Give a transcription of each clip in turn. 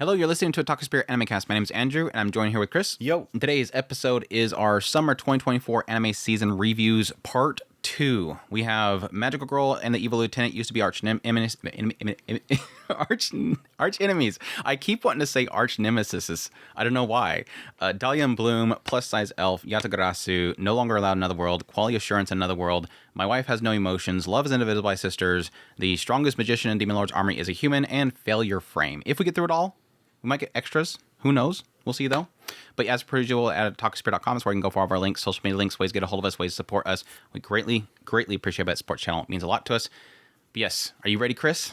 Hello, you're listening to a Talk Spirit Anime Cast. My name is Andrew, and I'm joined here with Chris. Yo. Today's episode is our Summer 2024 Anime Season Reviews Part 2. We have Magical Girl and the Evil Lieutenant used to be arch enemies. I keep wanting to say arch nemesis. I don't know why. Dahlia and Bloom, Plus Size Elf, Yatagarasu, No Longer Allowed in Another World, Quality Assurance in Another World, My Wife Has No Emotions, Love is Indivisible by Sisters, The Strongest Magician in Demon Lord's Army is a Human, and Failure Frame. If we get through it all, we might get extras. Who knows? We'll see, though. But as per usual, at talkspirit.com is where you can go for all of our links, social media links, ways to get a hold of us, ways to support us. We greatly, greatly appreciate that support channel. It means a lot to us. But yes, are you ready, Chris?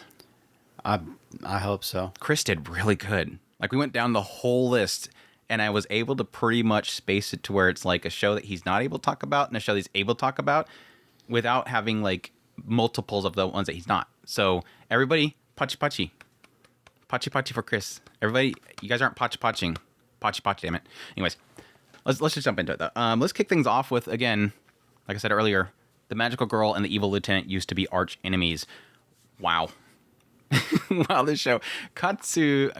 I hope so. Chris did really good. Like, we went down the whole list, and I was able to pretty much space it to where it's like a show that he's not able to talk about and a show that he's able to talk about without having, like, multiples of the ones that he's not. So, everybody, pachi pachi. Pachi pachi for Chris. Everybody, you guys aren't pachi paching. Pachi pachi, damn it. Anyways, let's just jump into it, though. Let's kick things off with, again, like I said earlier, the Magical Girl and the Evil Lieutenant used to be arch enemies. Wow. Wow, this show. Katsute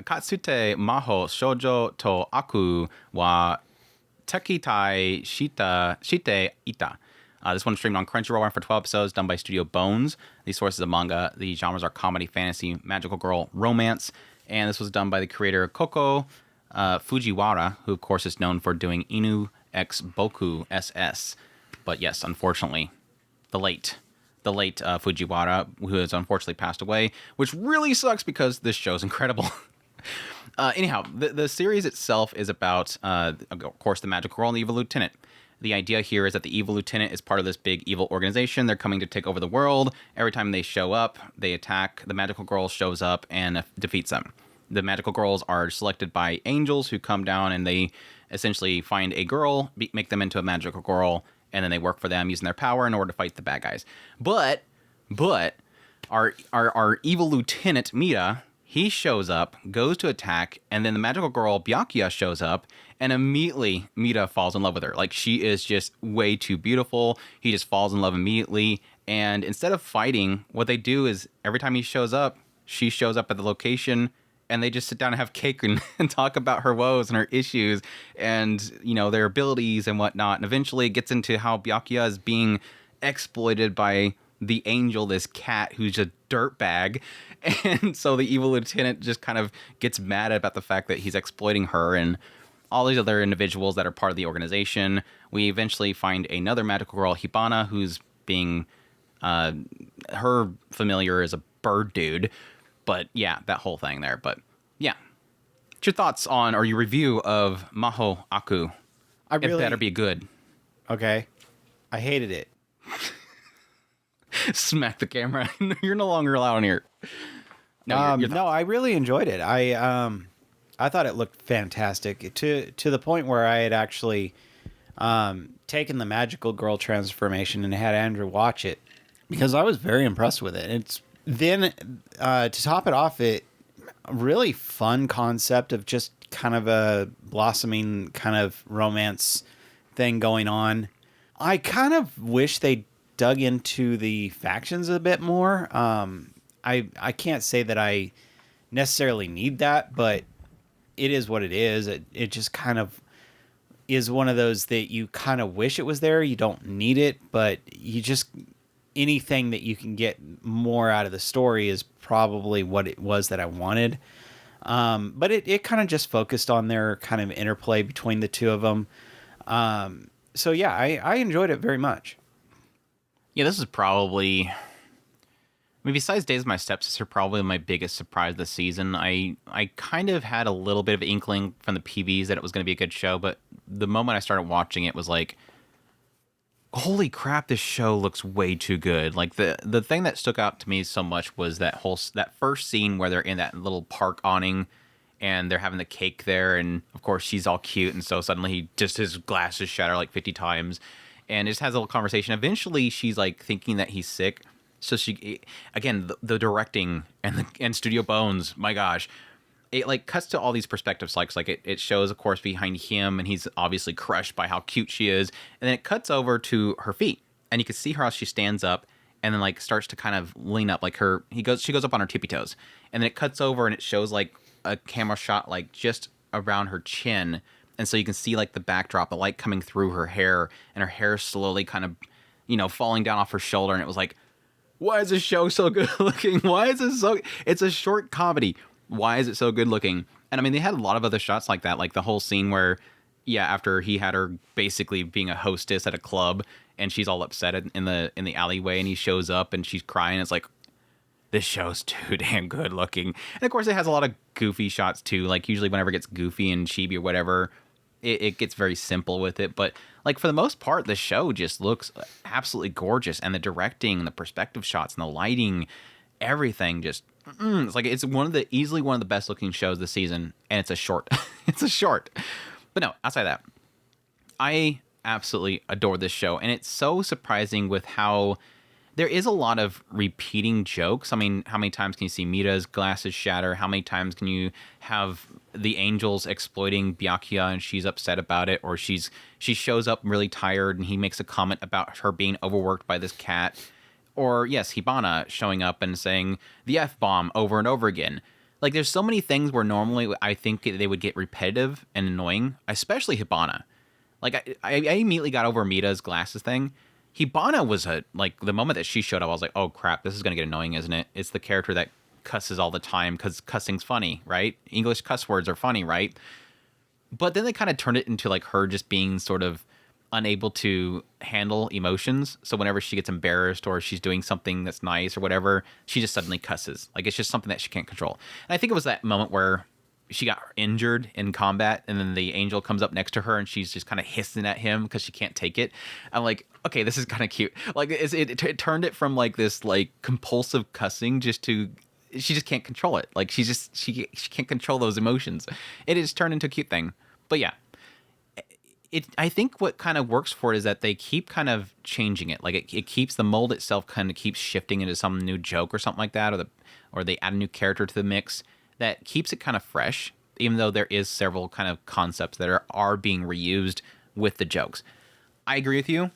maho shoujo to aku wa tekitai shite ita. This one streamed on Crunchyroll, ran for 12 episodes, done by Studio Bones. These sources of manga. The genres are comedy, fantasy, magical girl, romance. And this was done by the creator Koko Fujiwara, who, of course, is known for doing Inu X Boku SS. But yes, unfortunately, the late Fujiwara, who has unfortunately passed away, which really sucks because this show's incredible. Anyhow, the series itself is about, of course, the Magical Girl and the Evil Lieutenant. The idea here is that the Evil Lieutenant is part of this big evil organization. They're coming to take over the world. Every time they show up, they attack. The Magical Girl shows up and defeats them. The Magical Girls are selected by angels who come down and they essentially find a girl, make them into a Magical Girl, and then they work for them using their power in order to fight the bad guys. But our Evil Lieutenant, Mita, he shows up, goes to attack, and then the Magical Girl, Byakuya, shows up, and immediately Mita falls in love with her. Like, she is just way too beautiful. He just falls in love immediately. And instead of fighting, what they do is every time he shows up, she shows up at the location, and they just sit down and have cake and talk about her woes and her issues and, you know, their abilities and whatnot. And eventually it gets into how Byakuya is being exploited by the angel, this cat who's a dirtbag. And so the Evil Lieutenant just kind of gets mad about the fact that he's exploiting her and all these other individuals that are part of the organization. We eventually find another Magical Girl, Hibana, who's being, her familiar is a bird dude. But yeah, that whole thing there. But yeah. What's your thoughts on, or your review of mahoaku? It better be good. Okay. I hated it. Smack the camera. You're no longer allowed in here. No, I really enjoyed it. I thought it looked fantastic to the point where I had actually taken the Magical Girl transformation and had Andrew watch it because I was very impressed with it. It's then to top it off, a really fun concept of just kind of a blossoming kind of romance thing going on. I kind of wish they dug into the factions a bit more. I can't say that I necessarily need that, but it is what it is. It just kind of is one of those that you kind of wish it was there. You don't need it, but you just, anything that you can get more out of the story is probably what it was that I wanted. But it kind of just focused on their kind of interplay between the two of them. So yeah, I enjoyed it very much. Yeah, this is probably, I mean, besides Days of My Stepsister, probably my biggest surprise this season. I kind of had a little bit of inkling from the PVs that it was going to be a good show, but the moment I started watching it was like, holy crap, this show looks way too good. Like, the thing that stuck out to me so much was that first scene where they're in that little park awning and they're having the cake there, and of course she's all cute, and so suddenly his glasses shatter like 50 times, and it just has a little conversation. Eventually she's like thinking that he's sick, so she, again, the directing and Studio Bones, my gosh, it like cuts to all these perspectives. Like it shows, of course, behind him, and he's obviously crushed by how cute she is, and then it cuts over to her feet, and you can see her how she stands up and then like starts to kind of lean up, like she goes up on her tippy toes, and then it cuts over and it shows like a camera shot like just around her chin, and so you can see like the backdrop, the light coming through her hair, and her hair slowly kind of, falling down off her shoulder, and it was like, why is this show so good looking? Why is this so? It's a short comedy. Why is it so good looking? And I mean, they had a lot of other shots like that, like the whole scene where, yeah, after he had her basically being a hostess at a club, and she's all upset in the alleyway, and he shows up and she's crying. It's like, this show's too damn good looking. And of course, it has a lot of goofy shots too. Like usually, whenever it gets goofy and chibi or whatever, it gets very simple with it. But like for the most part, the show just looks absolutely gorgeous, and the directing, and the perspective shots, and the lighting, everything just. It's like it's easily one of the best looking shows this season, and it's a short. It's a short. But no, outside of that, I absolutely adore this show, and it's so surprising with how there is a lot of repeating jokes. I mean, how many times can you see Mita's glasses shatter? How many times can you have the angels exploiting Byakuya and she's upset about it, or she shows up really tired and he makes a comment about her being overworked by this cat? Or, yes, Hibana showing up and saying the F-bomb over and over again. Like, there's so many things where normally I think they would get repetitive and annoying, especially Hibana. Like, I immediately got over Mita's glasses thing. Hibana was the moment that she showed up, I was like, oh, crap, this is going to get annoying, isn't it? It's the character that cusses all the time because cussing's funny, right? English cuss words are funny, right? But then they kind of turned it into, like, her just being sort of unable to handle emotions. So whenever she gets embarrassed or she's doing something that's nice or whatever, she just suddenly cusses. Like, it's just something that she can't control. And I think it was that moment where she got injured in combat, and then the angel comes up next to her and she's just kind of hissing at him because she can't take it. I'm like, okay, this is kind of cute. Like, it turned it from like this like compulsive cussing just to, she just can't control it. Like, she can't control those emotions. It is turned into a cute thing. But yeah, I think what kind of works for it is that they keep kind of changing it. Like it keeps the mold itself kind of keeps shifting into some new joke or something like that, or they add a new character to the mix that keeps it kind of fresh, even though there is several kind of concepts that are being reused with the jokes. I agree with you,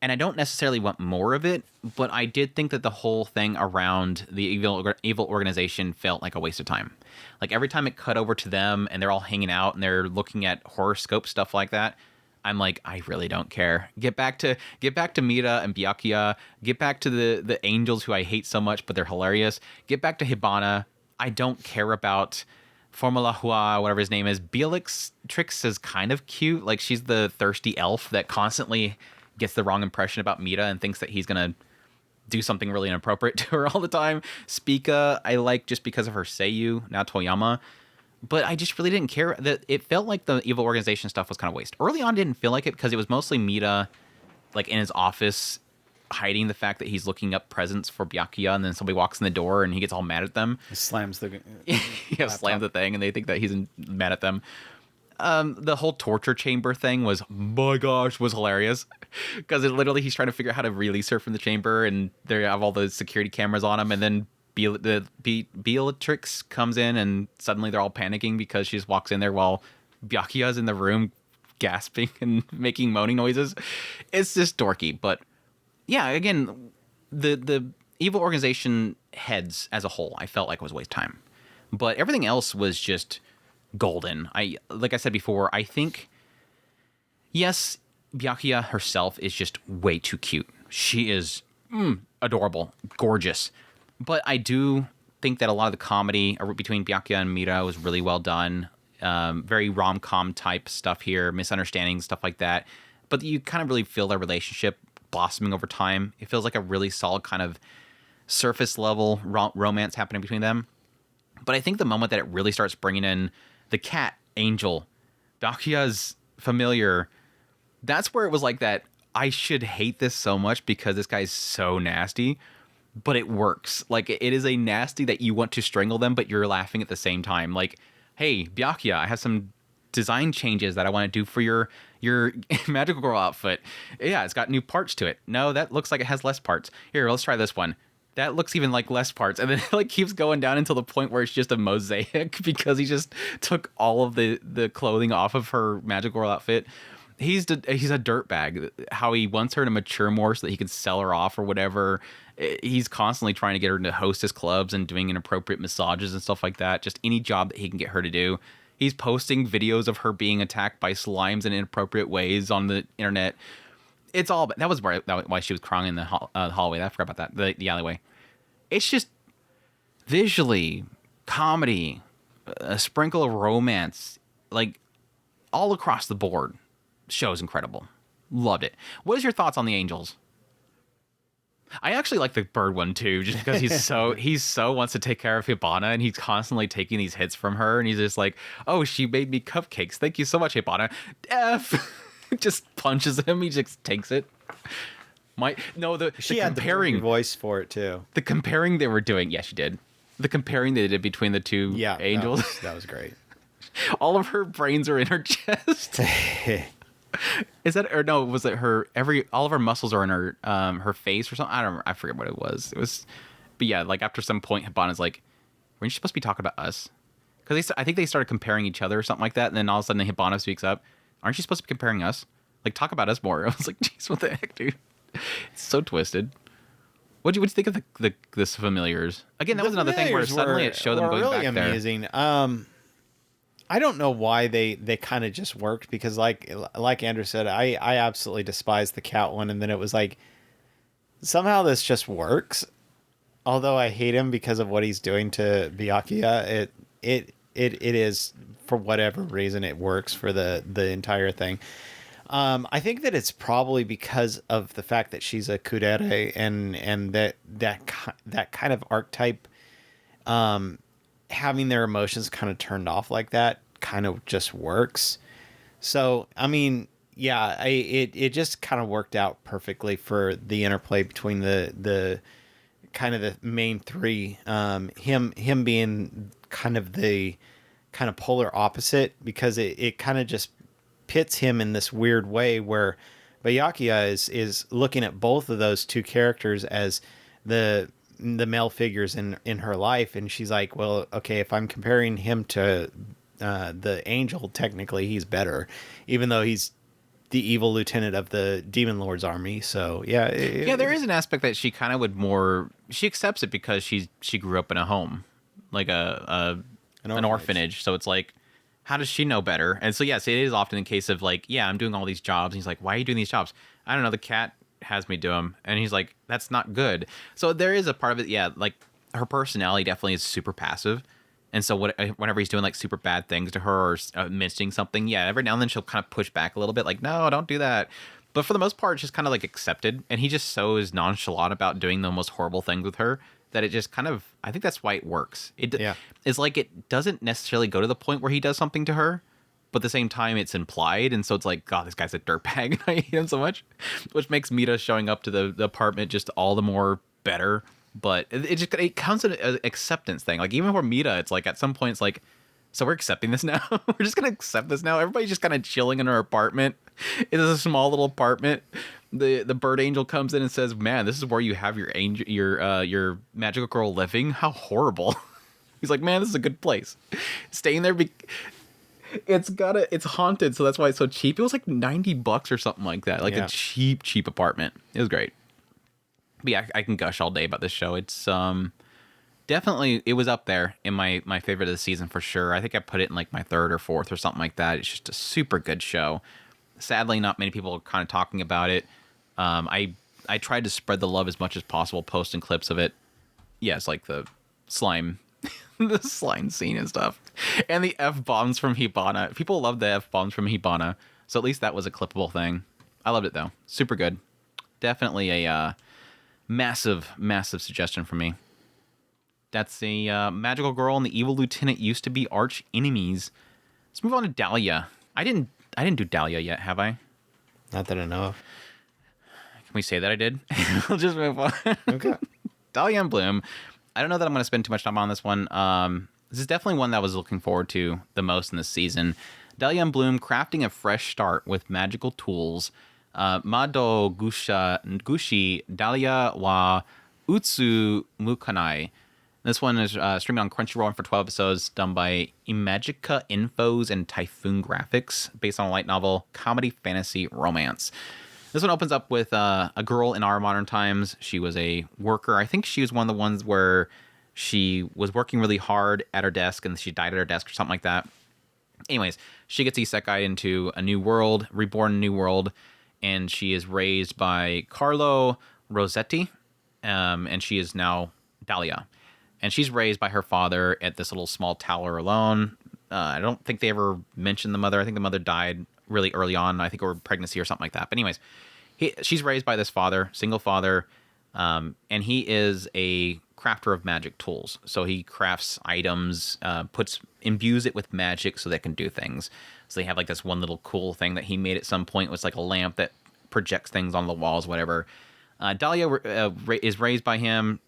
and I don't necessarily want more of it, but I did think that the whole thing around the evil organization felt like a waste of time. Like every time it cut over to them and they're all hanging out and they're looking at horoscope stuff like that, I'm like, I really don't care. Get back to Mita and Byakuya. Get back to the angels who I hate so much, but they're hilarious. Get back to Hibana. I don't care about Formula Hua, whatever his name is. Bellatrix is kind of cute. Like, she's the thirsty elf that constantly gets the wrong impression about Mita and thinks that he's going to do something really inappropriate to her all the time. Spica, I like just because of her Seiyu, now Toyama. But I just really didn't care. It felt like the evil organization stuff was kind of waste. Early on, I didn't feel like it because it was mostly Mita, like in his office, hiding the fact that he's looking up presents for Byakuya, and then somebody walks in the door and he gets all mad at them. He slams the slams the thing, and they think that he's mad at them. The whole torture chamber thing was, my gosh, was hilarious because he's trying to figure out how to release her from the chamber, and they have all the security cameras on him, and then Bellatrix comes in, and suddenly they're all panicking because she just walks in there while Byakuya's in the room gasping and making moaning noises. It's just dorky, but yeah, again, the evil organization heads as a whole, I felt like was a waste of time. But everything else was just golden. Like I said before, I think, yes, Byakuya herself is just way too cute. She is adorable, gorgeous. But I do think that a lot of the comedy between Byakuya and Mita was really well done. Very rom-com type stuff here, misunderstandings, stuff like that. But you kind of really feel their relationship blossoming over time. It feels like a really solid kind of surface level romance happening between them. But I think the moment that it really starts bringing in the cat, Angel, Byakuya's familiar, that's where it was like that, I should hate this so much because this guy's so nasty. But it works. Like, it is a nasty that you want to strangle them, but you're laughing at the same time. Like, hey, Byakuya, I have some design changes that I want to do for your magical girl outfit. Yeah, it's got new parts to it. No, that looks like it has less parts. Here, let's try this one. That looks even like less parts. And then it like keeps going down until the point where it's just a mosaic because he just took all of the clothing off of her magical girl outfit. he's a dirtbag. How he wants her to mature more so that he can sell her off or whatever. He's constantly trying to get her to hostess clubs and doing inappropriate massages and stuff like that. Just any job that he can get her to do. He's posting videos of her being attacked by slimes in inappropriate ways on the internet. It's all, that was why she was crying in the hallway. I forgot about that. The alleyway. It's just visually, comedy, a sprinkle of romance, like all across the board. Show's incredible. Loved it. What is your thoughts on the angels? I actually like the bird one too, just because he so wants to take care of Hibana, and he's constantly taking these hits from her, and he's just like, "Oh, she made me cupcakes. Thank you so much, Hibana." F just punches him. He just takes it. She had the voice for it too. The comparing they were doing, yeah, she did. The comparing they did between the two angels, that was great. All of her brains are in her chest. Is that, or no? Was it her? All of her muscles are in her face or something. I don't remember. I forget what it was. But yeah, like after some point, Hibana's like, "Weren't you supposed to be talking about us?" Because I think they started comparing each other or something like that, and then all of a sudden Hibana speaks up. "Aren't you supposed to be comparing us? Like, talk about us more." I was like, "Jeez, what the heck, dude?" It's so twisted. What'd you think of the familiars? Again, that was another thing where suddenly it showed them going really back amazing. There. I don't know why they kind of just worked, because like Andrew said, I absolutely despise the cat one, and then it was like somehow this just works. Although I hate him because of what he's doing to Byakuya, it is, for whatever reason, it works for the entire thing. I think that it's probably because of the fact that she's a kudere, and that kind of archetype, having their emotions kind of turned off like that kind of just works. So, I mean, yeah, it just kind of worked out perfectly for the interplay between the kind of the main three, him being kind of the kind of polar opposite, because it kind of just pits him in this weird way where Byakuya is looking at both of those two characters as the male figures in her life, and she's like, well, okay, if I'm comparing him to the angel, technically he's better, even though he's the evil lieutenant of the Demon Lord's army. So yeah, there is an aspect that she kind of she accepts it because she grew up in a home, like an orphanage. So it's like, how does she know better? And so yes, it is often the case of like, yeah, I'm doing all these jobs, and he's like, why are you doing these jobs? I don't know, the cat has me do them. And he's like, that's not good. So there is a part of it, yeah, like her personality definitely is super passive. And so whenever he's doing like super bad things to her or missing something, yeah, every now and then she'll kind of push back a little bit, like, no, don't do that. But for the most part, it's just kind of like accepted. And he just so is nonchalant about doing the most horrible things with her that it just kind of, I think that's why it works. It's like it doesn't necessarily go to the point where he does something to her, but at the same time it's implied. And so it's like, God, this guy's a dirtbag, and I hate him so much, which makes Mita showing up to the apartment just all the more better. But it comes to an acceptance thing. Like even for Mita, it's like at some point it's like, so we're accepting this now. We're just gonna accept this now. Everybody's just kind of chilling in her apartment. It is a small little apartment. The bird angel comes in and says, "Man, this is where you have your magical girl living. How horrible." He's like, "Man, this is a good place. Staying there. It's haunted, so that's why it's so cheap. It was like $90 or something like that. Like a cheap apartment. It was great." But yeah, I can gush all day about this show. It's definitely, it was up there in my favorite of the season for sure. I think I put it in like my third or fourth or something like that. It's just a super good show. Sadly, not many people are kind of talking about it. I tried to spread the love as much as possible, posting clips of it. Yes, like the slime, the slime scene and stuff, and the F-bombs from Hibana. People love the F-bombs from Hibana, so at least that was a clippable thing. I loved it though. Super good. Definitely a massive suggestion for me. That's a magical girl and the evil lieutenant used to be arch enemies. Let's move on to Dahlia. I didn't do Dahlia yet, have I? Not that I know of. Can we say that I did? We'll just move on. Okay. Dahlia and Bloom. I don't know that I'm going to spend too much time on this one. This is definitely one that I was looking forward to the most in this season. Dahlia and Bloom crafting a fresh start with magical tools. Mado gushi Dahlia wa utsu mukanai. This one is streaming on Crunchyroll for 12 episodes, done by Imagica Infos and Typhoon Graphics, based on a light novel, comedy, fantasy, romance. This one opens up with a girl in our modern times. She was a worker. I think she was one of the ones where she was working really hard at her desk and she died at her desk or something like that. Anyways, she gets isekai into a new world, reborn in a new world, and she is raised by Carlo Rossetti, and she is now Dahlia. And she's raised by her father at this little small tower alone. I don't think they ever mentioned the mother. I think the mother died really early on. I think it was pregnancy or something like that. But anyways, she's raised by this father, single father, and he is a crafter of magic tools. So he crafts items, imbues it with magic so they can do things. So they have like this one little cool thing that he made at some point. It was like a lamp that projects things on the walls, whatever. Dahlia is raised by him,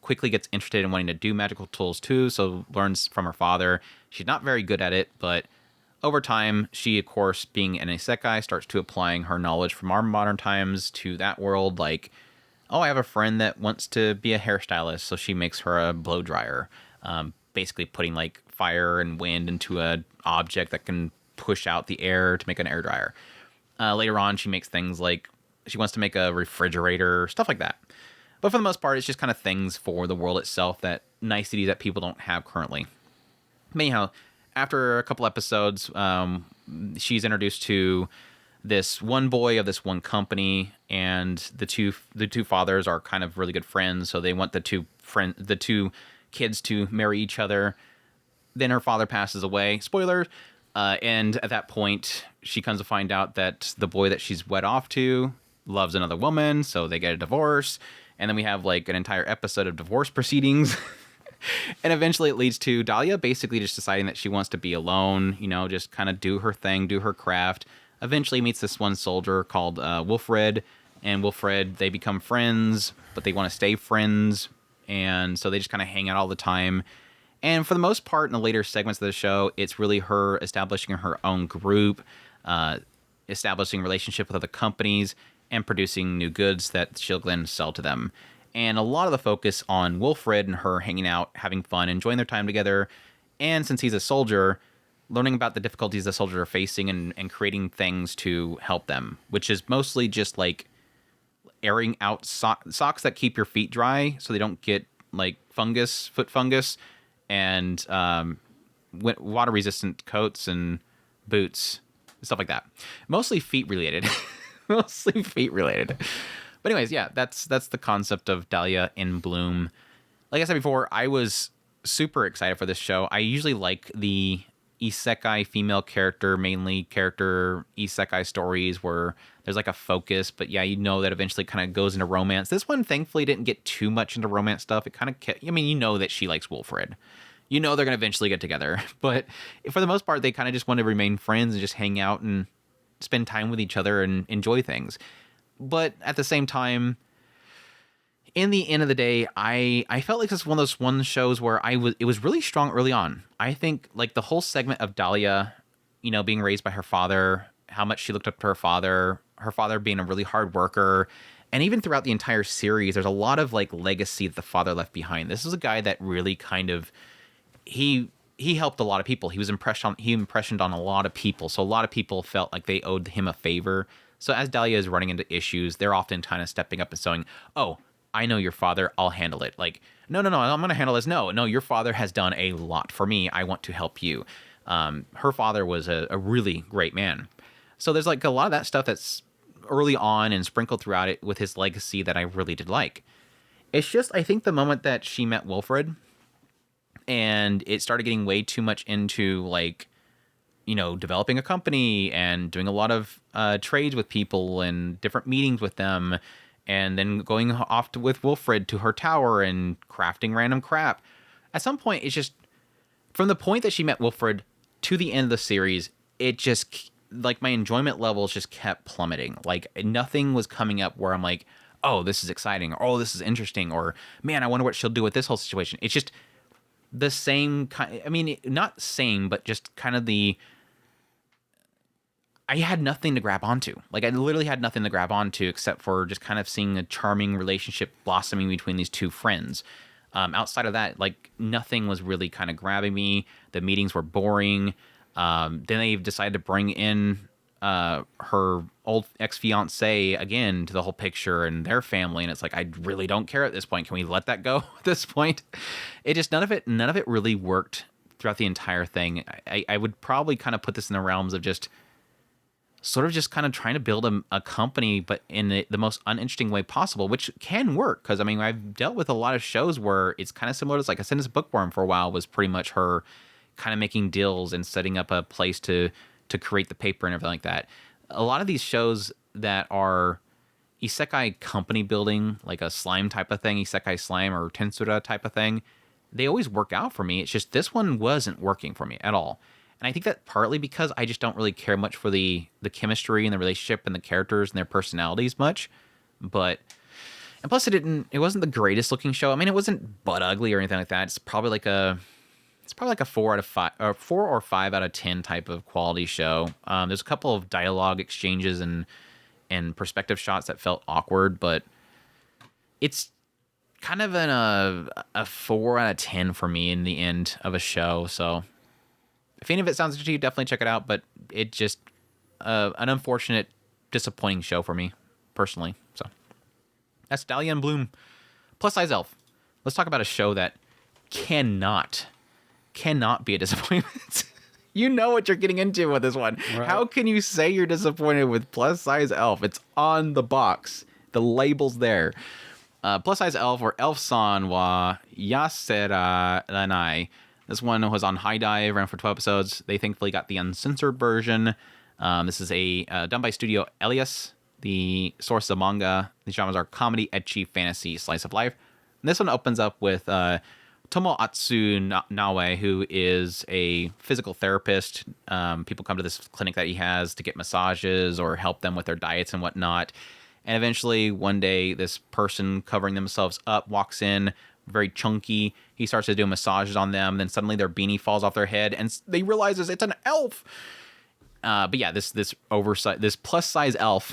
quickly gets interested in wanting to do magical tools too, so learns from her father. She's not very good at it, but over time, she, of course, being an isekai, starts to applying her knowledge from our modern times to that world. Like, oh, I have a friend that wants to be a hairstylist, so she makes her a blow dryer, basically putting like fire and wind into an object that can push out the air to make an air dryer. Later on, she makes things like she wants to make a refrigerator, stuff like that. But for the most part, it's just kind of things for the world itself, that niceties that people don't have currently. But anyhow, after a couple episodes, she's introduced to this one boy of this one company, and the two fathers are kind of really good friends. So they want the two kids to marry each other. Then her father passes away. Spoiler. And at that point, she comes to find out that the boy that she's wed off to loves another woman, so they get a divorce. And then we have like an entire episode of divorce proceedings. And eventually it leads to Dahlia basically just deciding that she wants to be alone, just kind of do her thing, do her craft. Eventually meets this one soldier called Wilfred. And Wilfred, they become friends, but they want to stay friends. And so they just kind of hang out all the time. And for the most part, in the later segments of the show, it's really her establishing her own group, establishing relationship with other companies, and producing new goods that she'll then sell to them. And a lot of the focus on Wilfred and her hanging out, having fun, enjoying their time together. And since he's a soldier, learning about the difficulties the soldiers are facing and creating things to help them, which is mostly just like airing out socks that keep your feet dry so they don't get like foot fungus, and water resistant coats and boots, stuff like that. Mostly feet related. Mostly feet related. But anyways, yeah, that's the concept of Dahlia in Bloom. Like I said before, I was super excited for this show. I usually like the isekai female character, mainly character isekai stories where there's like a focus, but yeah, that eventually kind of goes into romance. This one thankfully didn't get too much into romance stuff. It kind of kept, that she likes Wilfred. They're going to eventually get together. But for the most part, they kind of just want to remain friends and just hang out and spend time with each other and enjoy things. But at the same time, in the end of the day, I felt like this was one of those shows where it was really strong early on. I think like the whole segment of Dahlia, being raised by her father, how much she looked up to her father being a really hard worker, and even throughout the entire series, there's a lot of like legacy that the father left behind. This is a guy that really kind of he helped a lot of people. He impressioned on a lot of people, so a lot of people felt like they owed him a favor. So as Dahlia is running into issues, they're often kind of stepping up and saying, "Oh, I know your father. I'll handle it." Like, no, I'm going to handle this. No, your father has done a lot for me. I want to help you. Her father was a really great man. So there's like a lot of that stuff that's early on and sprinkled throughout it with his legacy that I really did like. It's just, I think the moment that she met Wilfred and it started getting way too much into like, developing a company and doing a lot of trades with people and different meetings with them, and then going off with Wilfred to her tower and crafting random crap. At some point, it's just, from the point that she met Wilfred to the end of the series, it just, like, my enjoyment levels just kept plummeting. Like, nothing was coming up where I'm like, oh, this is exciting, or oh, this is interesting, or man, I wonder what she'll do with this whole situation. It's just the same kind, not same, but just kind of I had nothing to grab onto. Like, I literally had nothing to grab onto except for just kind of seeing a charming relationship blossoming between these two friends. Outside of that, like nothing was really kind of grabbing me. The meetings were boring. Then they decided to bring in her old ex-fiance again to the whole picture and their family, and it's like I really don't care at this point. Can we let that go at this point? It just none of it really worked throughout the entire thing. I would probably kind of put this in the realms of just sort of just kind of trying to build a company, but in the most uninteresting way possible, which can work. Because, I mean, I've dealt with a lot of shows where it's kind of similar to, like, Ascendance Bookworm for a while was pretty much her kind of making deals and setting up a place to create the paper and everything like that. A lot of these shows that are isekai company building, like a slime type of thing, isekai slime or tensura type of thing, they always work out for me. It's just this one wasn't working for me at all. And I think that partly because I just don't really care much for the chemistry and the relationship and the characters and their personalities much. And plus it wasn't the greatest looking show. I mean, it wasn't butt ugly or anything like that. It's probably like a 4 out of 5 or 4 or 5 out of 10 type of quality show. There's a couple of dialogue exchanges and perspective shots that felt awkward, but it's kind of a 4 out of 10 for me in the end of a show. So if any of it sounds good to you, definitely check it out. But it just an unfortunate, disappointing show for me personally. So that's Dahlia and Bloom. Plus Size Elf. Let's talk about a show that cannot be a disappointment. You know what you're getting into with this one. Right. How can you say you're disappointed with Plus Size Elf? It's on the box. The label's there. Plus Size Elf, or Elf-san wa Yasera Ranai. This one was on High Dive, ran for 12 episodes. They thankfully got the uncensored version. This is done by Studio Elias. The source of manga. The genres are comedy, ecchi, fantasy, slice of life. And this one opens up with Tomoatsu Nawe, who is a physical therapist. People come to this clinic that he has to get massages or help them with their diets and whatnot. And eventually, one day, this person covering themselves up walks in, very chunky. He starts to do massages on them. Then suddenly their beanie falls off their head, and they realize it's an elf. But yeah, this plus size elf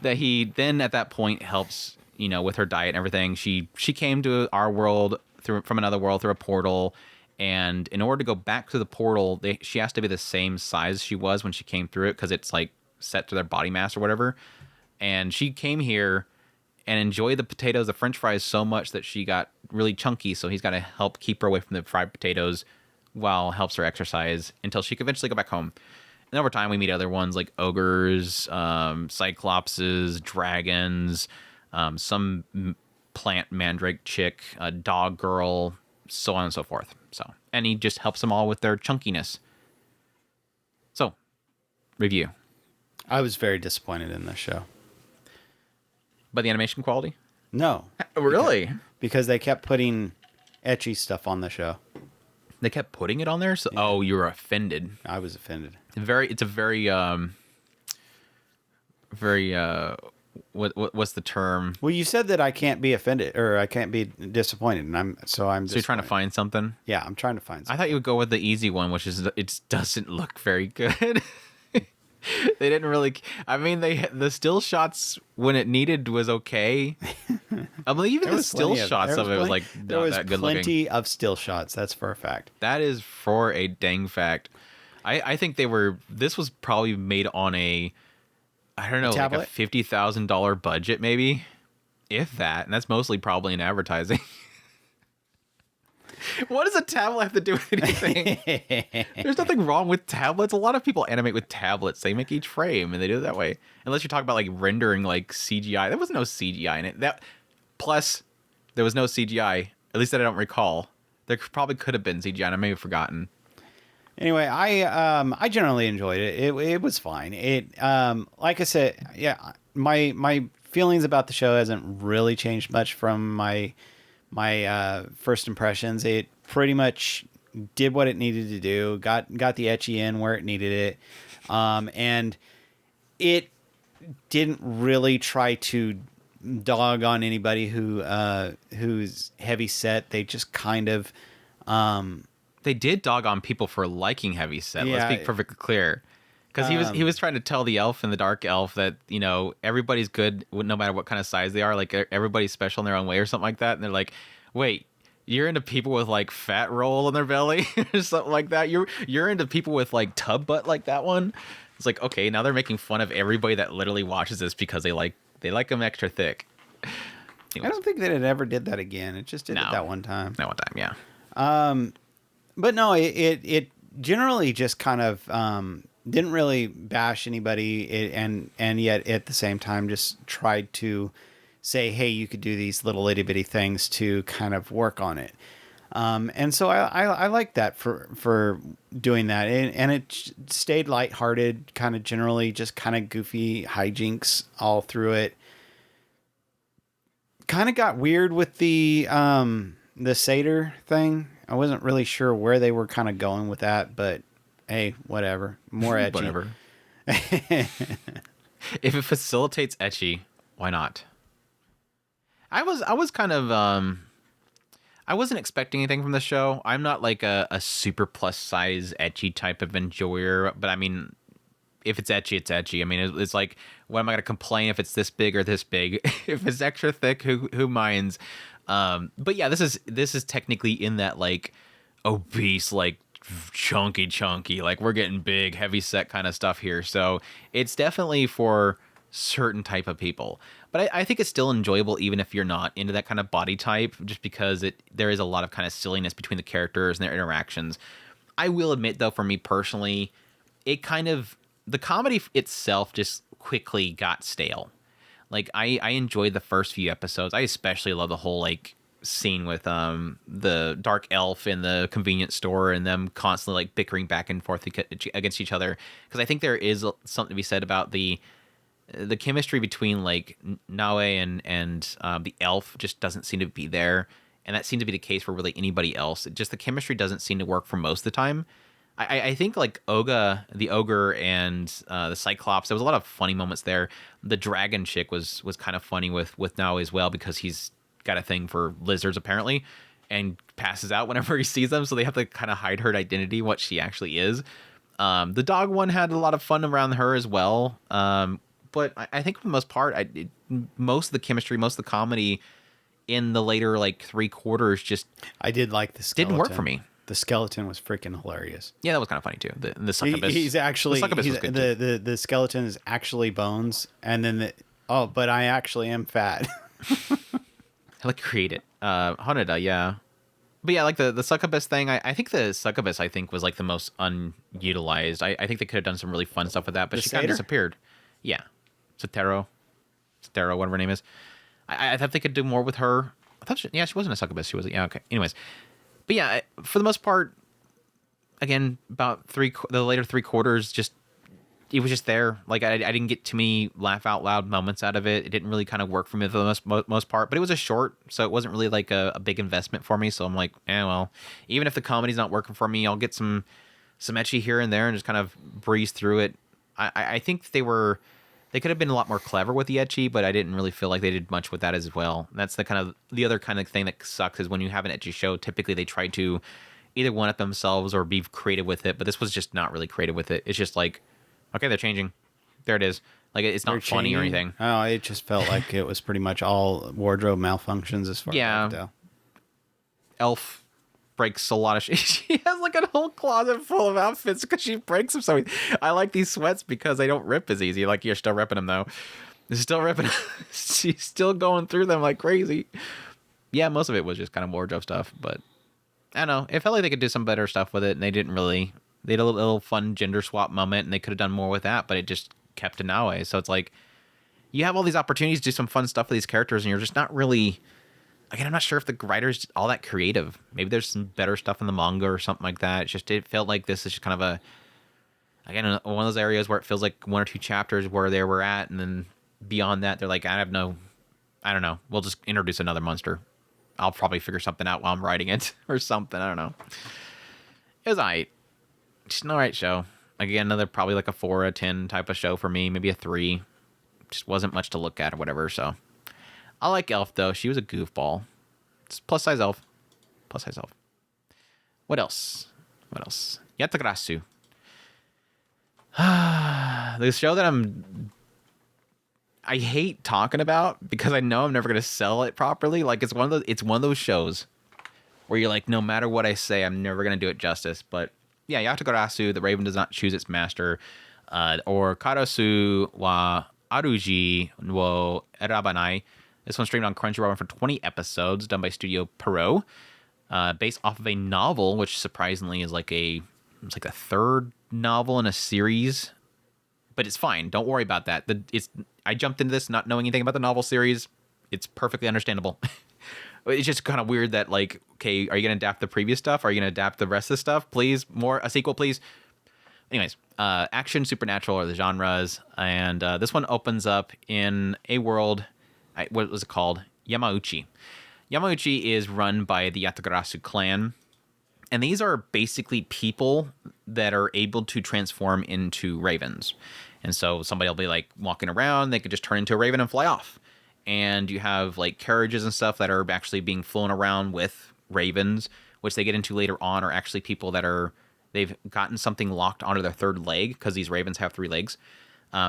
that he then at that point helps, with her diet and everything. She came to our world from another world through a portal, and in order to go back to the portal, she has to be the same size she was when she came through it, because it's like set to their body mass or whatever. And she came here and enjoyed the potatoes, the french fries, so much that she got really chunky. So he's got to help keep her away from the fried potatoes while helps her exercise until she can eventually go back home. And over time, we meet other ones like ogres, cyclopses, dragons, some plant mandrake chick, a dog girl, so on and so forth. And he just helps them all with their chunkiness. So, review. I was very disappointed in this show. By the animation quality? No. Really? Because they kept putting ecchi stuff on the show. They kept putting it on there? So, yeah. Oh, you were offended. I was offended. It's a very what's the term? Well, you said that I can't be offended, or I can't be disappointed, and So you're trying to find something? Yeah, I'm trying to find something. I thought you would go with the easy one, which is it doesn't look very good. They didn't really. I mean, the still shots when it needed was okay. I mean, even the still shots of it was like not that good looking. There was plenty of still shots. That's for a fact. That is for a dang fact. I think this was probably made on a like a $50,000 budget, maybe, if that, and that's mostly probably in advertising. What does a tablet have to do with anything? There's nothing wrong with tablets. A lot of people animate with tablets. They make each frame, and they do it that way. Unless you're talking about like rendering like CGI. There was no CGI in it. Plus, there was no CGI. At least that I don't recall. There probably could have been CGI, and I may have forgotten. Anyway, I generally enjoyed it. It was fine. Like I said, yeah, my feelings about the show hasn't really changed much from my first impressions. It pretty much did what it needed to do. Got the ecchi in where it needed it, and it didn't really try to dog on anybody who's heavy set. They just kind of. They did dog on people for liking heavy set. Yeah, let's be perfectly clear. Because he was trying to tell the elf and the dark elf that, everybody's good no matter what kind of size they are. Like, everybody's special in their own way or something like that. And they're like, Wait, you're into people with like fat roll in their belly or something like that? You're into people with like tub butt like that one? It's like, okay, now they're making fun of everybody that literally watches this because they like them extra thick. Anyways. I don't think that it ever did that again. It just did it that one time. That one time, yeah. But no, it generally just kind of didn't really bash anybody, and yet at the same time just tried to say, hey, you could do these little itty bitty things to kind of work on it. And so I like that for doing that, and it stayed lighthearted, kind of generally just kind of goofy hijinks all through it. Kind of got weird with the satyr thing. I wasn't really sure where they were kind of going with that, but hey, whatever. More edgy. Whatever. If it facilitates ecchi, why not? I was kind of I wasn't expecting anything from the show. I'm not like a super plus size ecchi type of enjoyer, but I mean, if it's ecchi, it's ecchi. I mean, it's like, what am I gonna complain if it's this big or this big? If it's extra thick, who minds? But yeah, this is technically in that like obese, like chunky, like we're getting big, heavy set kind of stuff here. So it's definitely for certain type of people. But I think it's still enjoyable even if you're not into that kind of body type, just because there is a lot of kind of silliness between the characters and their interactions. I will admit, though, for me personally, the comedy itself just quickly got stale. Like, I enjoyed the first few episodes. I especially love the whole, like, scene with the dark elf in the convenience store and them constantly, like, bickering back and forth against each other. Because I think there is something to be said about the chemistry between, like, Naue and the elf just doesn't seem to be there. And that seems to be the case for really anybody else. The chemistry doesn't seem to work for most of the time. I think like Oga, the ogre, and the Cyclops, there was a lot of funny moments there. The dragon chick was kind of funny with Naue as well, because he's got a thing for lizards apparently, and passes out whenever he sees them. So they have to kind of hide her identity, what she actually is. The dog one had a lot of fun around her as well. But I think for the most part, most of the chemistry, most of the comedy in the later like 3 quarters just I did like the skeleton. Didn't work for me. The skeleton was freaking hilarious. Yeah, that was kind of funny too. The succubus. He's actually the succubus was good too. The skeleton is actually bones, and then but I actually am fat. I like create it. Haneda, yeah. But yeah, like the succubus thing, I think the succubus was like the most unutilized. I think they could have done some really fun stuff with that, but she kind of disappeared. Yeah. Sotero, whatever her name is. I thought they could do more with her. I thought she wasn't a succubus. She was, yeah, okay. Anyways. But yeah, for the most part, again, about the later 3 quarters, it was just there. Like, I didn't get too many laugh out loud moments out of it. It didn't really kind of work for me for the most part. But it was a short, so it wasn't really like a big investment for me. So I'm like, well, even if the comedy's not working for me, I'll get some ecchi here and there and just kind of breeze through it. I think they could have been a lot more clever with the ecchi, but I didn't really feel like they did much with that as well. And that's the other kind of thing that sucks, is when you have an ecchi show, typically they try to either one up themselves or be creative with it, but this was just not really creative with it. It's just like, okay, they're changing. There it is. Like, it's not funny or anything. Oh, it just felt like it was pretty much all wardrobe malfunctions as far as I could tell. Elf breaks a lot of shit. She has like a whole closet full of outfits because she breaks them. So I like these sweats because they don't rip as easy. Like, you're still ripping them though. She's still ripping. She's still going through them like crazy. Yeah, most of it was just kind of wardrobe stuff, but I don't know. It felt like they could do some better stuff with it, and they didn't really. They had a little fun gender swap moment, and they could have done more with that, but it just kept to Naue. So it's like, you have all these opportunities to do some fun stuff with these characters, and you're just not really. Again, I'm not sure if the writer's all that creative. Maybe there's some better stuff in the manga or something like that. It felt like this is just kind of one of those areas where it feels like 1 or 2 chapters where they were at, and then beyond that, they're like, I don't know. We'll just introduce another monster. I'll probably figure something out while I'm writing it or something. I don't know. It was alright. Just an alright show. Again, another probably like a 4 or a 10 type of show for me. Maybe a 3. Just wasn't much to look at or whatever, so. I like Elf, though. She was a goofball. It's plus size elf. What else? Yatagarasu. The show that I'm I hate talking about because I know I'm never gonna sell it properly. Like it's one of those shows where you're like, no matter what I say, I'm never gonna do it justice. But yeah, Yatagarasu, the Raven does not choose its master, or Karasu wa Aruji wo Erabanai. This one streamed on Crunchyroll for 20 episodes, done by Studio Pierrot, based off of a novel, which surprisingly is it's like a third novel in a series. But it's fine. Don't worry about that. I jumped into this not knowing anything about the novel series. It's perfectly understandable. It's just kind of weird that, like, okay, are you going to adapt the previous stuff? Are you going to adapt the rest of the stuff? Please, a sequel, please. Anyways, action, supernatural are the genres. And this one opens up in a world, what was it called? Yamauchi. Yamauchi is run by the Yatagarasu clan. And these are basically people that are able to transform into ravens. And so somebody will be like walking around, they could just turn into a raven and fly off. And you have like carriages and stuff that are actually being flown around with ravens, which they get into later on are actually people that they've gotten something locked onto their third leg, because these ravens have 3 legs.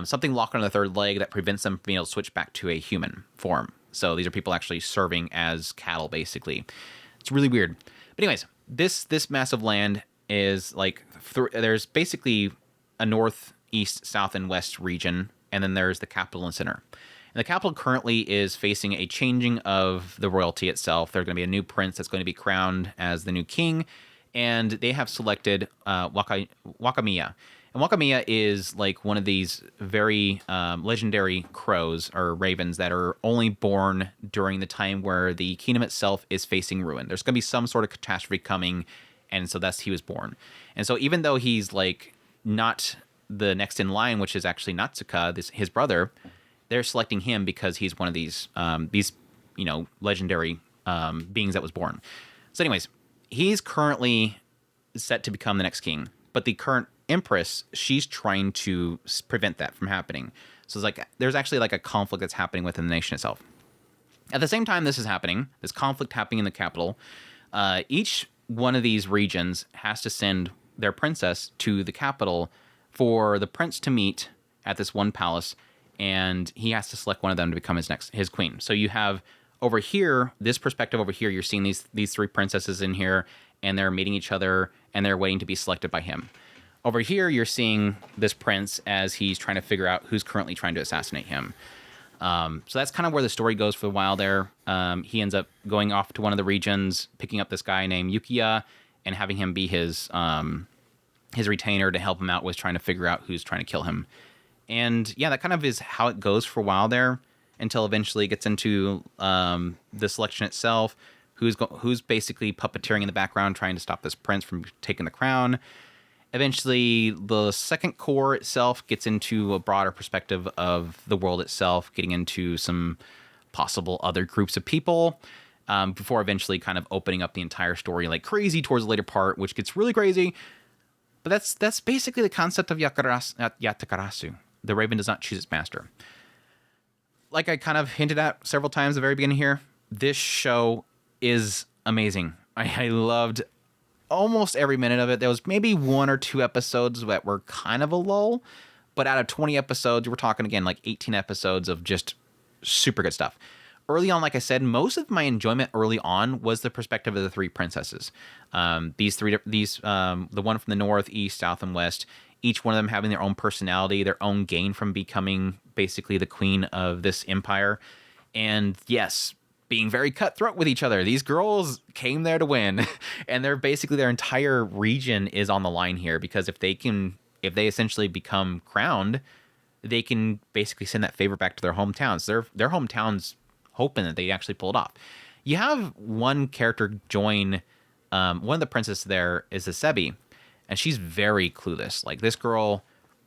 Something locked onto the third leg that prevents them from being able to switch back to a human form. So these are people actually serving as cattle, basically. It's really weird. But anyways, this massive land is like, there's basically a north, east, south, and west region, and then there's the capital and center. And the capital currently is facing a changing of the royalty itself. There's going to be a new prince that's going to be crowned as the new king, and they have selected Wakamiya. And Wakamiya is like one of these very legendary crows or ravens that are only born during the time where the kingdom itself is facing ruin. There's going to be some sort of catastrophe coming, and so he was born. And so even though he's like not the next in line, which is actually Natsuka, his brother, they're selecting him because he's one of these legendary beings that was born. So anyways, he's currently set to become the next king, but the current empress, she's trying to prevent that from happening. So it's like there's actually like a conflict that's happening within the nation itself. At the same time this is happening, this conflict happening in the capital, each one of these regions has to send their princess to the capital for the prince to meet at this one palace, and he has to select one of them to become his queen. So you have over here, this perspective over here, you're seeing these 3 princesses in here, and they're meeting each other, and they're waiting to be selected by him. Over here, you're seeing this prince as he's trying to figure out who's currently trying to assassinate him. So that's kind of where the story goes for a while there. He ends up going off to one of the regions, picking up this guy named Yukiya, and having him be his retainer to help him out with trying to figure out who's trying to kill him. And yeah, that kind of is how it goes for a while there, until eventually it gets into the selection itself, who's basically puppeteering in the background trying to stop this prince from taking the crown. Eventually, the second core itself gets into a broader perspective of the world itself, getting into some possible other groups of people, before eventually kind of opening up the entire story like crazy towards the later part, which gets really crazy. But that's basically the concept of Yatagarasu. The Raven does not choose its master. Like I kind of hinted at several times at the very beginning here, this show is amazing. I loved almost every minute of it. There was maybe 1 or 2 episodes that were kind of a lull, but out of 20 episodes, we're talking again like 18 episodes of just super good stuff. Early on, like I said, most of my enjoyment early on was the perspective of the 3 princesses. The one from the north, east, south, and west, each one of them having their own personality, their own gain from becoming basically the queen of this empire. And yes, being very cutthroat with each other. These girls came there to win, and their entire region is on the line here, because if they essentially become crowned, they can basically send that favor back to their hometowns. Their hometowns hoping that they actually pull it off. You have one character join, one of the princesses there is a Sebi, and she's very clueless. Like this girl,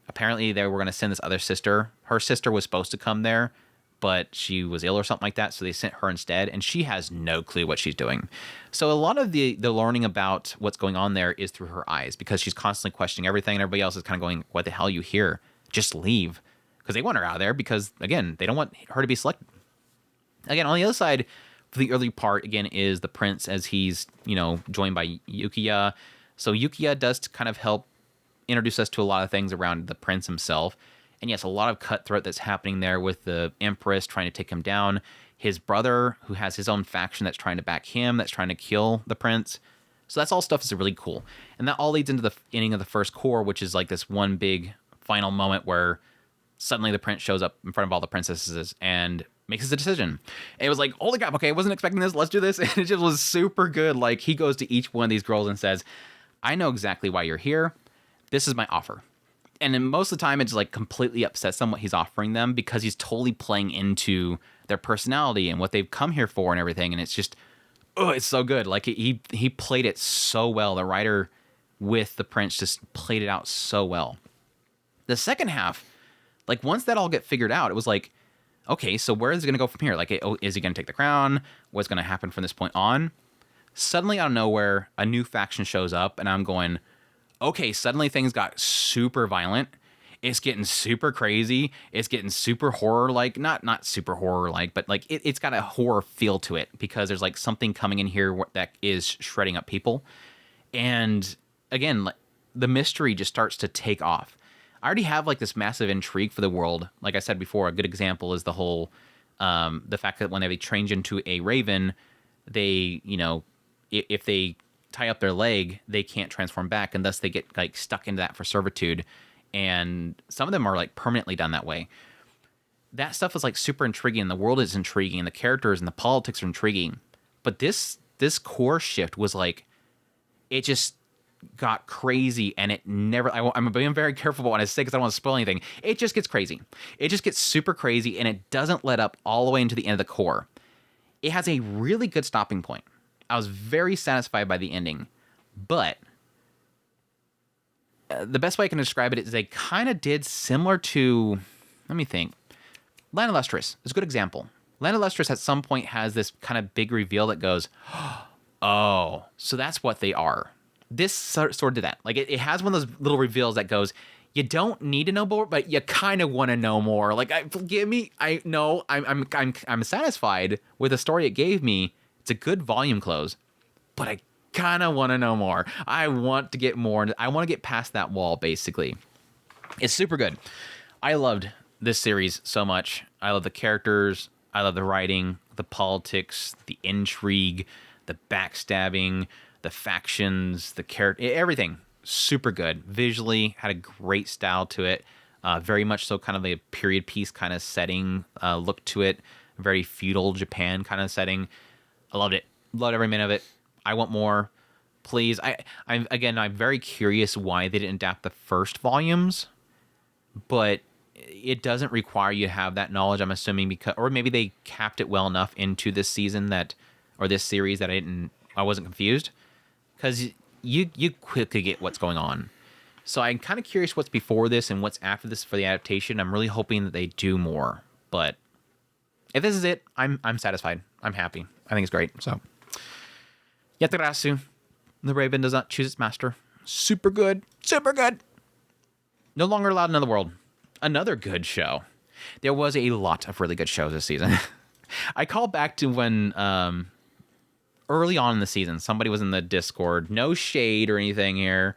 apparently they were going to send this other sister. Her sister was supposed to come there, but she was ill or something like that, so they sent her instead, and she has no clue what she's doing. So a lot of the learning about what's going on there is through her eyes, because she's constantly questioning everything, and everybody else is kind of going, what the hell are you here? Just leave. Because they want her out of there, because, again, they don't want her to be selected. Again, on the other side, for the early part, again, is the prince, as he's, joined by Yukiya. So Yukiya does kind of help introduce us to a lot of things around the prince himself. And yes, a lot of cutthroat that's happening there with the Empress trying to take him down. His brother, who has his own faction that's trying to back him, that's trying to kill the prince. So that's all stuff that's really cool. And that all leads into the ending of the first core, which is like this one big final moment where suddenly the prince shows up in front of all the princesses and makes a decision. And it was like, holy crap, okay, I wasn't expecting this, let's do this. And it just was super good. Like, he goes to each one of these girls and says, I know exactly why you're here. This is my offer. And then most of the time, it's like completely upsets them what he's offering them, because he's totally playing into their personality and what they've come here for and everything. And it's just, oh, it's so good. Like, he played it so well. The writer with the prince just played it out so well. The second half, like, once that all get figured out, it was like, okay, so where is it going to go from here? Like, is he going to take the crown? What's going to happen from this point on? Suddenly, out of nowhere, a new faction shows up, and I'm going, okay, suddenly things got super violent. It's getting super crazy. It's getting super horror-like. Not super horror-like, but like it's got a horror feel to it, because there's like something coming in here that is shredding up people. And again, like, the mystery just starts to take off. I already have like this massive intrigue for the world. Like I said before, a good example is the whole, the fact that when they change into a raven, they, you know, if they tie up their leg, they can't transform back, and thus they get like stuck into that for servitude. And some of them are like permanently done that way. That stuff is like super intriguing, and the world is intriguing, and the characters and the politics are intriguing. But this core shift was like, it just got crazy, and it never, I'm being very careful about what I say because I don't want to spoil anything. It just gets crazy. It just gets super crazy, and it doesn't let up all the way into the end of the core. It has a really good stopping point. I was very satisfied by the ending, but the best way I can describe it is they kind of did similar to, let me think, Land of Lustrous is a good example. Land of Lustrous at some point has this kind of big reveal that goes, oh, so that's what they are. This sort of did that. Like, it has one of those little reveals that goes, you don't need to know more, but you kind of want to know more. Like, forgive me, I know I'm satisfied with the story it gave me. It's a good volume close, but I kind of want to know more. I want to get more. I want to get past that wall, basically. It's super good. I loved this series so much. I love the characters. I love the writing, the politics, the intrigue, the backstabbing, the factions, the character, everything. Super good. Visually, had a great style to it. Very much so kind of a period piece kind of setting look to it. Very feudal Japan kind of setting. I loved it. Loved every minute of it. I want more. Please. I'm very curious why they didn't adapt the first volumes, but it doesn't require you to have that knowledge, I'm assuming, because, or maybe they capped it well enough into this season or this series that I wasn't confused, because you quickly get what's going on. So I'm kind of curious what's before this and what's after this for the adaptation. I'm really hoping that they do more, but if this is it, I'm satisfied. I'm happy. I think it's great. So, Yatagarasu, the Raven does not choose its master. Super good. Super good. No Longer Allowed in Another World. Another good show. There was a lot of really good shows this season. I call back to when early on in the season, somebody was in the Discord. No shade or anything here.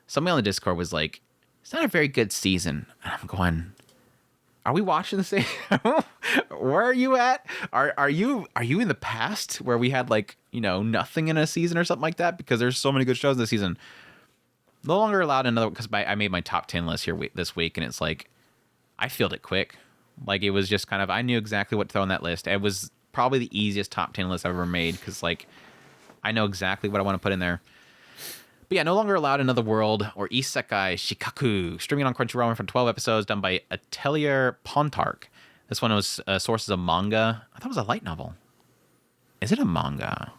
Somebody on the Discord was like, it's not a very good season. And I'm going, are we watching the same? Where are you at? Are you in the past where we had like, you know, nothing in a season or something like that? Because there's so many good shows this season. No Longer Allowed another, because I made my top 10 list here this week, and it's like, I filled it quick. Like, it was just kind of, I knew exactly what to throw on that list. It was probably the easiest top 10 list I've ever made, because like, I know exactly what I want to put in there. But yeah, No Longer Allowed Another World, or Isekai Shikaku, streaming on Crunchyroll for 12 episodes, done by Atelier Pontark. This one was sources of manga. I thought it was a light novel. Is it a manga?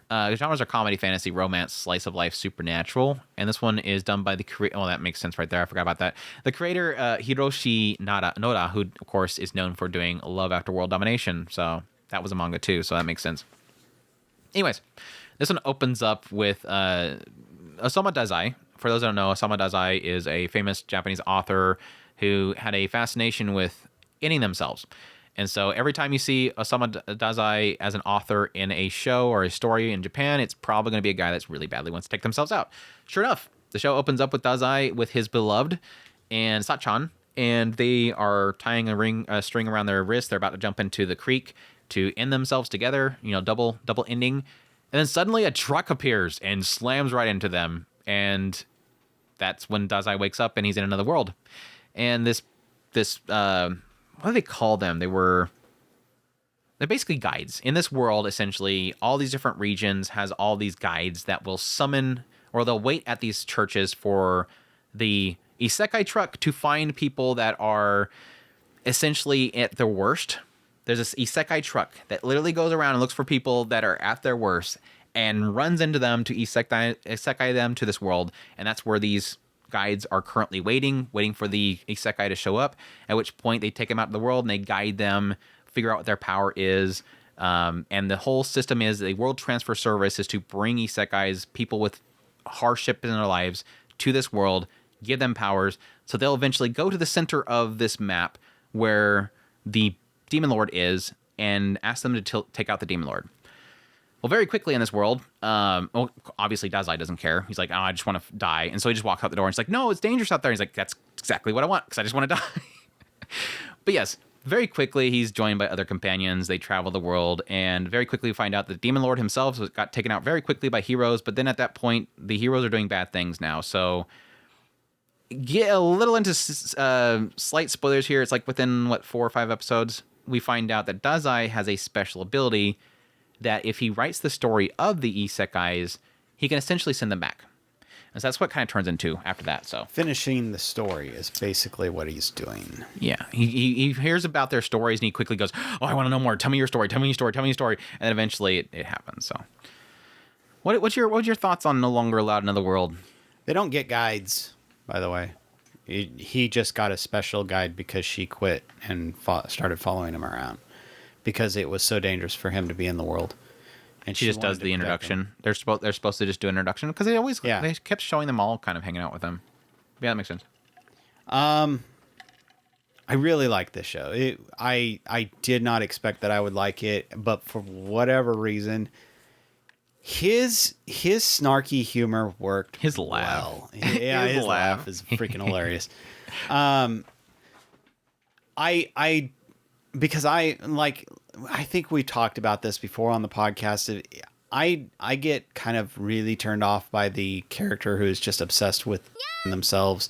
The genres are comedy, fantasy, romance, slice of life, supernatural. And this one is done by the creator. Oh, that makes sense right there. I forgot about that. The creator, Hiroshi Noda, who, of course, is known for doing Love After World Domination. So that was a manga, too. So that makes sense. Anyways, this one opens up with Osamu Dazai. For those that don't know, Osamu Dazai is a famous Japanese author who had a fascination with ending themselves. And so every time you see Osamu Dazai as an author in a show or a story in Japan, it's probably going to be a guy that's really badly wants to take themselves out. Sure enough, the show opens up with Dazai with his beloved, and Sachan, and they are tying a string around their wrist. They're about to jump into the creek to end themselves together, double ending. And then suddenly a truck appears and slams right into them. And that's when Dazai wakes up and he's in another world. And this what do they call them? They're basically guides. In this world, essentially, all these different regions has all these guides that will summon, or they'll wait at these churches for the isekai truck to find people that are essentially at their worst. There's this isekai truck that literally goes around and looks for people that are at their worst and runs into them to isekai them to this world. And that's where these guides are currently waiting for the isekai to show up, at which point they take them out of the world and they guide them, figure out what their power is. And the whole system is the world transfer service is to bring isekais, people with hardship in their lives, to this world, give them powers. So they'll eventually go to the center of this map where the Demon Lord is and ask them to take out the Demon Lord. Well, very quickly in this world, obviously Dazai doesn't care. He's like, oh, I just want to die. And so he just walks out the door and he's like, no, it's dangerous out there. He's like, that's exactly what I want because I just want to die. But yes, very quickly he's joined by other companions. They travel the world and very quickly find out that the Demon Lord himself got taken out very quickly by heroes. But then at that point, the heroes are doing bad things now. So get a little into slight spoilers here. It's like within, 4 or 5 episodes, we find out that Dazai has a special ability that if he writes the story of the isekais, he can essentially send them back. And so that's what kind of turns into after that. So finishing the story is basically what he's doing. Yeah, he hears about their stories and he quickly goes, oh, I want to know more. Tell me your story. Tell me your story. Tell me your story. And then eventually it happens. So what's your thoughts on No Longer Allowed Another World? They don't get guides, by the way. He just got a special guide because she quit and started following him around because it was so dangerous for him to be in the world. And she just does the introduction. They're supposed to just do an introduction because they kept showing them all kind of hanging out with them. Yeah, that makes sense. I really like this show. I did not expect that I would like it, but for whatever reason, his snarky humor worked. His laugh. Well. Yeah, his laugh is freaking hilarious. Because I think we talked about this before on the podcast. I get kind of really turned off by the character who is just obsessed with themselves.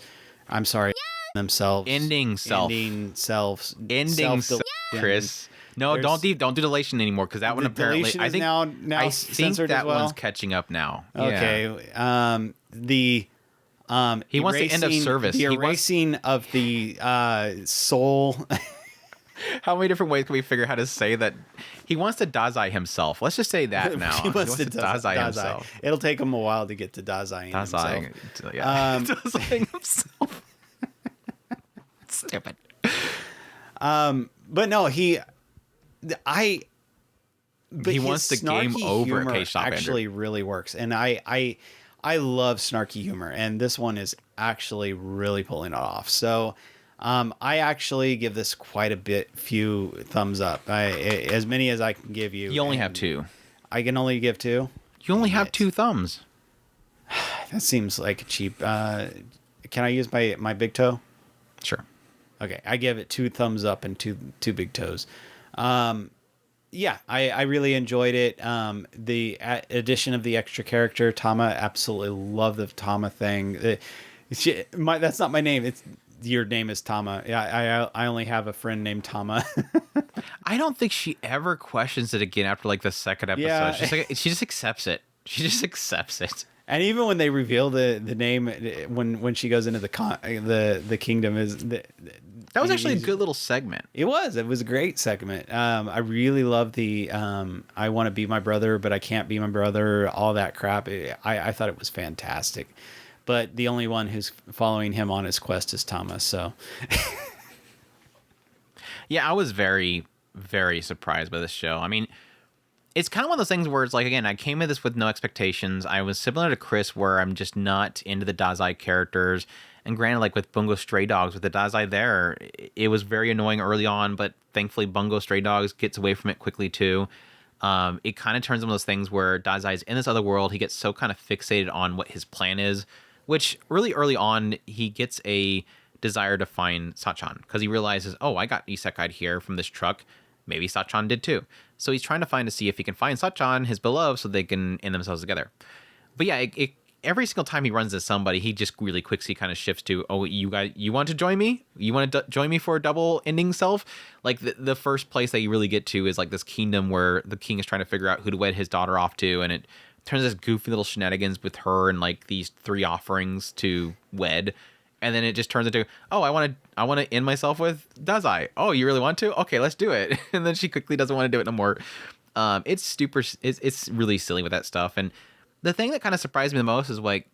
I'm sorry, themselves. Ending self, Chris. No, don't do deletion anymore because that one apparently I think now I think that one's catching up now. Okay. Yeah. He wants the end of service. The erasing of the soul. How many different ways can we figure how to say that? He wants to Dazai himself. Let's just say that now. He wants to Dazai himself. It'll take him a while to get to Dazai himself. Yeah. Dazai himself. Stupid. But no, he wants the game over at K-Shop. Actually, really works, and I love snarky humor, and this one is actually really pulling it off. So, I actually give this quite a few thumbs up. As many as I can give you. You only have 2. I can only give 2. You only have 2 thumbs. That seems like cheap. Can I use my big toe? Sure. Okay, I give it 2 thumbs up and two big toes. Yeah, I really enjoyed it. The addition of the extra character, Tama, absolutely love the Tama thing. That's not my name. Your name is Tama. Yeah, I only have a friend named Tama. I don't think she ever questions it again after like the second episode. Yeah. She just accepts it. She just accepts it. And even when they reveal the name, when she goes into the kingdom, that was actually a good little segment. It was a great segment. I really love the I want to be my brother, but I can't be my brother. All that crap. I thought it was fantastic. But the only one who's following him on his quest is Thomas. So, yeah, I was very, very surprised by this show. I mean, it's kind of one of those things where it's like, again, I came at this with no expectations. I was similar to Chris, where I'm just not into the Dazai characters. And granted, like with Bungo Stray Dogs, with the Dazai there, it was very annoying early on, but thankfully Bungo Stray Dogs gets away from it quickly too. It kind of turns into those things where Dazai's in this other world. He gets so kind of fixated on what his plan is, which really early on, he gets a desire to find Sachan because he realizes, oh, I got isekai'd here from this truck. Maybe Sachan did too. So he's trying to see if he can find Sachan, his beloved, so they can end themselves together. But yeah, every single time he runs into somebody, he just really quickly kind of shifts to, oh, you want to join me? You want to join me for a double ending self? Like the first place that you really get to is like this kingdom where the king is trying to figure out who to wed his daughter off to, and it turns this goofy little shenanigans with her and like these 3 offerings to wed. And then it just turns into, oh, I want to end myself with Dazai. Oh, you really want to? Okay, let's do it. And then she quickly doesn't want to do it no more. It's really silly with that stuff. And the thing that kind of surprised me the most is like,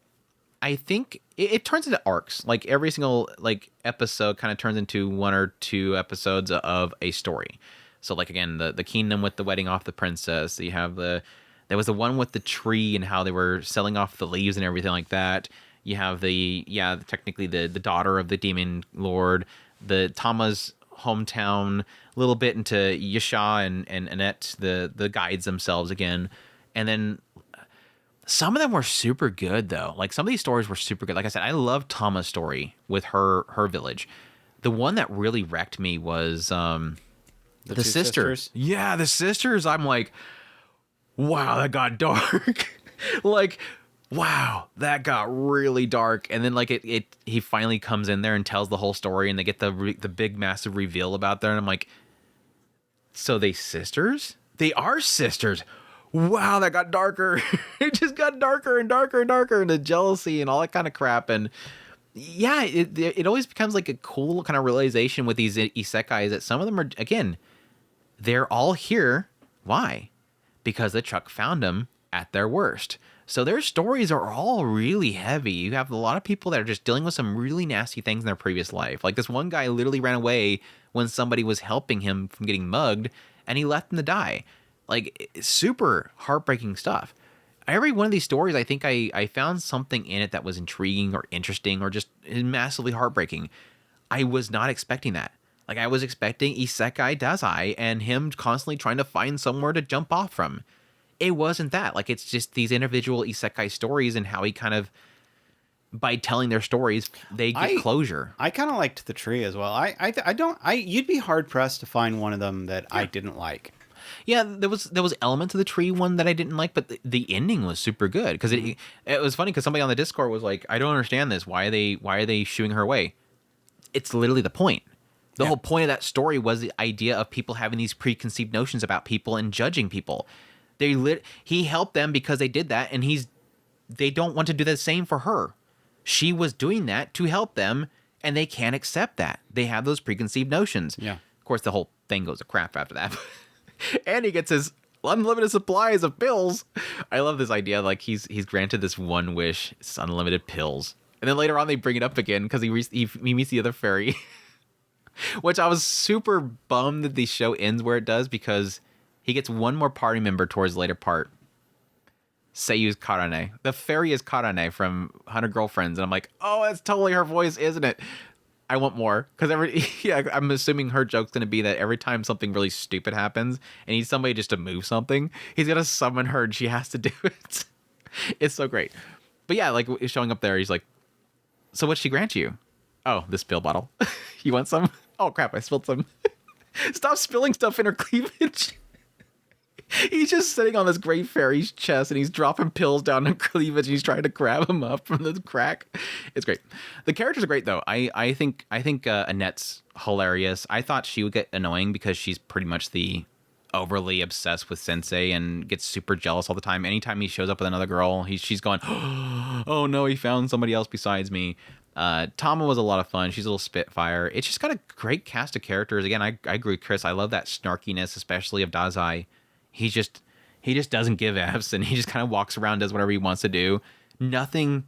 I think it turns into arcs. Like every single like episode kind of turns into 1 or 2 episodes of a story. So like again, the kingdom with the wedding off the princess. You have there was the one with the tree and how they were selling off the leaves and everything like that. You have technically the daughter of the demon lord, the Tama's hometown, a little bit into Yasha and Annette, the guides themselves again. And then some of them were super good though. Like some of these stories were super good. Like I said, I love Tama's story with her village. The one that really wrecked me was the sisters. Yeah, the sisters. I'm like, wow, that got dark. Like, wow, that got really dark. And then like he finally comes in there and tells the whole story, and they get the big massive reveal about them. And I'm like, so they sisters? They are sisters. Wow, that got darker. It just got darker and darker and darker, and the jealousy and all that kind of crap. And yeah, it always becomes like a cool kind of realization with these isekais that some of them are, again, they're all here. Why? Because the truck found them at their worst. So their stories are all really heavy. You have a lot of people that are just dealing with some really nasty things in their previous life. Like this one guy literally ran away when somebody was helping him from getting mugged, and he left them to die. Like, super heartbreaking stuff. Every one of these stories, I think I found something in it that was intriguing or interesting or just massively heartbreaking. I was not expecting that. Like, I was expecting Isekai Dazai and him constantly trying to find somewhere to jump off from. It wasn't that. Like, it's just these individual Isekai stories and how he kind of, by telling their stories, they get closure. I kind of liked the tree as well. You'd be hard pressed to find one of them that I didn't like. Yeah, there was elements of the tree one that I didn't like, but the ending was super good because it was funny because somebody on the Discord was like, I don't understand this. Why are they shooing her away? It's literally the point. The whole point of that story was the idea of people having these preconceived notions about people and judging people. He helped them because they did that, and they don't want to do the same for her. She was doing that to help them, and they can't accept that. They have those preconceived notions. Yeah. Of course, the whole thing goes to crap after that. And he gets his unlimited supplies of pills. I love this idea. Like he's granted this one wish, it's unlimited pills. And then later on they bring it up again because he meets the other fairy. Which I was super bummed that the show ends where it does because he gets one more party member towards the later part. Seiyu's Karane. The fairy is Karane from 100 Girlfriends. And I'm like, oh, that's totally her voice, isn't it? I want more. Because I'm assuming her joke's going to be that every time something really stupid happens and needs somebody just to move something, he's going to summon her and she has to do it. It's so great. But yeah, like showing up there, he's like, so what'd she grant you? Oh, this pill bottle. You want some? Oh, crap, I spilled some. Stop spilling stuff in her cleavage. He's just sitting on this great fairy's chest and he's dropping pills down her cleavage and he's trying to grab him up from the crack. It's great. The characters are great though. I think Annette's hilarious. I thought she would get annoying because she's pretty much the overly obsessed with Sensei and gets super jealous all the time. Anytime he shows up with another girl, she's going, oh no, he found somebody else besides me. Tama was a lot of fun. She's a little spitfire. It's just got a great cast of characters. Again, I agree with Chris. I love that snarkiness, especially of Dazai. He just doesn't give F's and he just kind of walks around, does whatever he wants to do. Nothing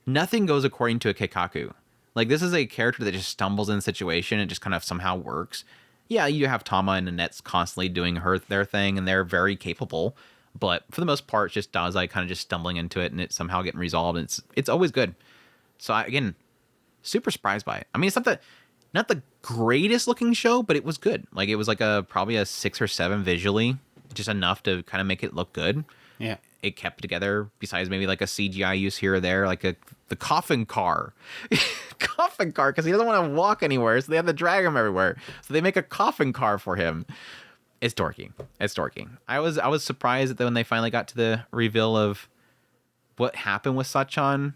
goes according to a Keikaku. Like, this is a character that just stumbles in the situation and just kind of somehow works. Yeah, you have Tama and Annette's constantly doing their thing and they're very capable. But for the most part, it's just Dazai kind of just stumbling into it and it somehow getting resolved. And it's always good. So again, super surprised by it. I mean, it's not the greatest looking show, but it was good. Like, it was like probably a 6 or 7 visually, just enough to kind of make it look good. Yeah. It kept together besides maybe like a CGI use here or there, like a the coffin car. Coffin car, because he doesn't want to walk anywhere, so they have to drag him everywhere. So they make a coffin car for him. It's dorky. It's dorky. I was surprised that when they finally got to the reveal of what happened with Sachan,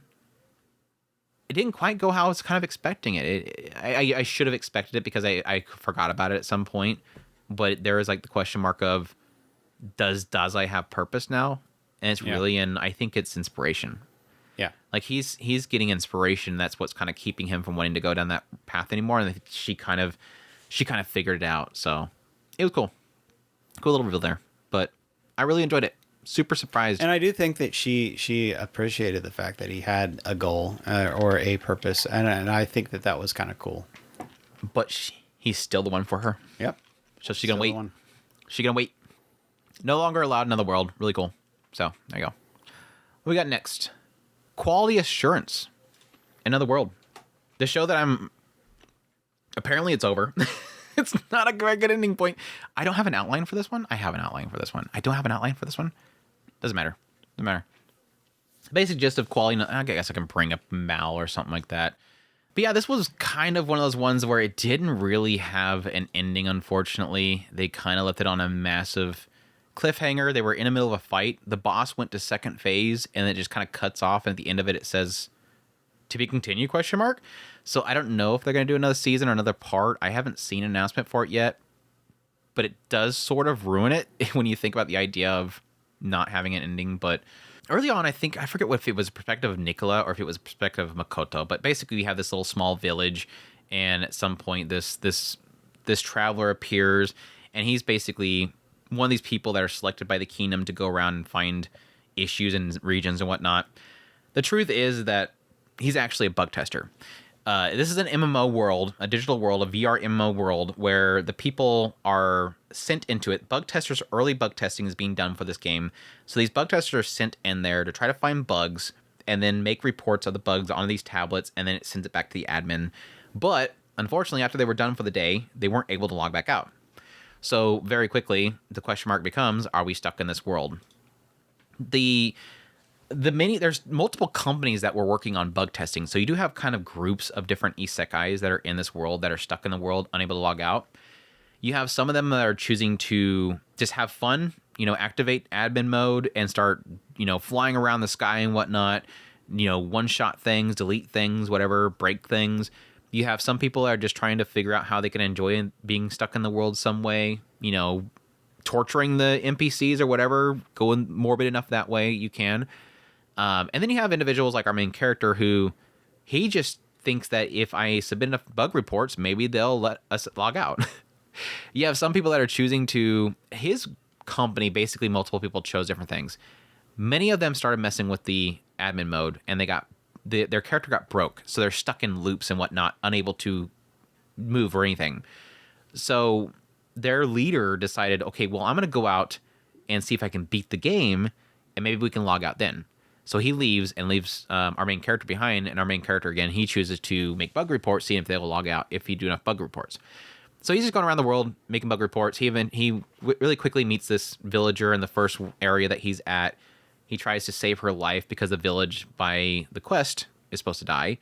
it didn't quite go how I was kind of expecting it. I should have expected it because I forgot about it at some point. But there is like the question mark of, does I have purpose now? And it's really I think it's inspiration. Yeah. Like he's getting inspiration. That's what's kind of keeping him from wanting to go down that path anymore. And I think she kind of figured it out. So it was cool. Cool little reveal there. But I really enjoyed it. Super surprised. And I do think that she appreciated the fact that he had a goal or a purpose. And I think that was kind of cool. But he's still the one for her. Yep. So she's going to wait. She's going to wait. No longer allowed in another world. Really cool. So there you go. What we got next? Quality Assurance. Another world. The show that apparently it's over. It's not a very good ending point. I don't have an outline for this one. I have an outline for this one. I don't have an outline for this one. Doesn't matter. Doesn't matter. Basic gist of quality. I guess I can bring up Mal or something like that. But yeah, this was kind of one of those ones where it didn't really have an ending, unfortunately. They kind of left it on a massive cliffhanger. They were in the middle of a fight. The boss went to second phase, and it just kind of cuts off. And at the end of it, it says, "To be continued?" ? So I don't know if they're going to do another season or another part. I haven't seen an announcement for it yet. But it does sort of ruin it when you think about the idea of not having an ending. But early on, I forget if it was the perspective of Nicola or if it was the perspective of Makoto. But basically, we have this little small village, and at some point, this traveler appears, and he's basically one of these people that are selected by the kingdom to go around and find issues in regions and whatnot. The truth is that he's actually a bug tester. This is an MMO world, a digital world, a VR MMO world, where the people are sent into it. Bug testers, early bug testing is being done for this game. So these bug testers are sent in there to try to find bugs and then make reports of the bugs on these tablets, and then it sends it back to the admin. But unfortunately, after they were done for the day, they weren't able to log back out. So very quickly, the question mark becomes, are we stuck in this world? There's multiple companies that were working on bug testing. So you do have kind of groups of different isekais that are in this world that are stuck in the world, unable to log out. You have some of them that are choosing to just have fun, activate admin mode and start, flying around the sky and whatnot, one-shot things, delete things, whatever, break things. You have some people that are just trying to figure out how they can enjoy being stuck in the world some way, torturing the NPCs or whatever, going morbid enough that way you can. And then you have individuals like our main character who he just thinks that if I submit enough bug reports, maybe they'll let us log out. You have some people that are choosing to, his company, basically multiple people chose different things. Many of them started messing with the admin mode, and their character got broke. So they're stuck in loops and whatnot, unable to move or anything. So their leader decided, okay, well, I'm going to go out and see if I can beat the game, and maybe we can log out then. So he leaves our main character behind, and our main character, again, he chooses to make bug reports, seeing if they will log out if he do enough bug reports. So he's just going around the world making bug reports. He really quickly meets this villager in the first area that he's at. He tries to save her life because the village by the quest is supposed to die,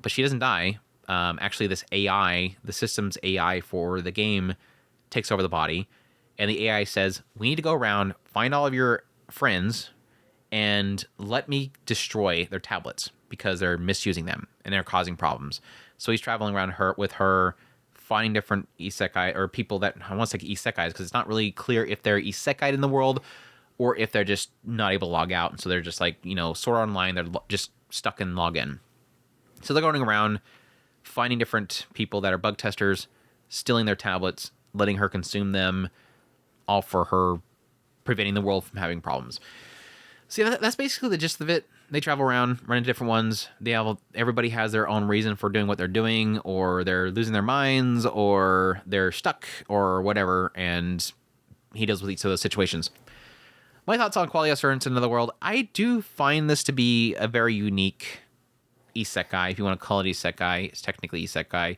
but she doesn't die. Actually, this AI, the system's AI for the game, takes over the body, and the AI says, we need to go around, find all of your friends, and let me destroy their tablets because they're misusing them and they're causing problems. So he's traveling around with her, finding different isekai, or people that, I want to say isekais because it's not really clear if they're isekai in the world or if they're just not able to log out. And so they're just like, sort of online, they're just stuck in login. So they're going around finding different people that are bug testers, stealing their tablets, letting her consume them, all for her preventing the world from having problems. So yeah, that's basically the gist of it. They travel around, run into different ones. Everybody has their own reason for doing what they're doing, or they're losing their minds, or they're stuck, or whatever, and he deals with each of those situations. My thoughts on Quality Assurance in Another World, I do find this to be a very unique isekai, if you want to call it isekai. It's technically isekai.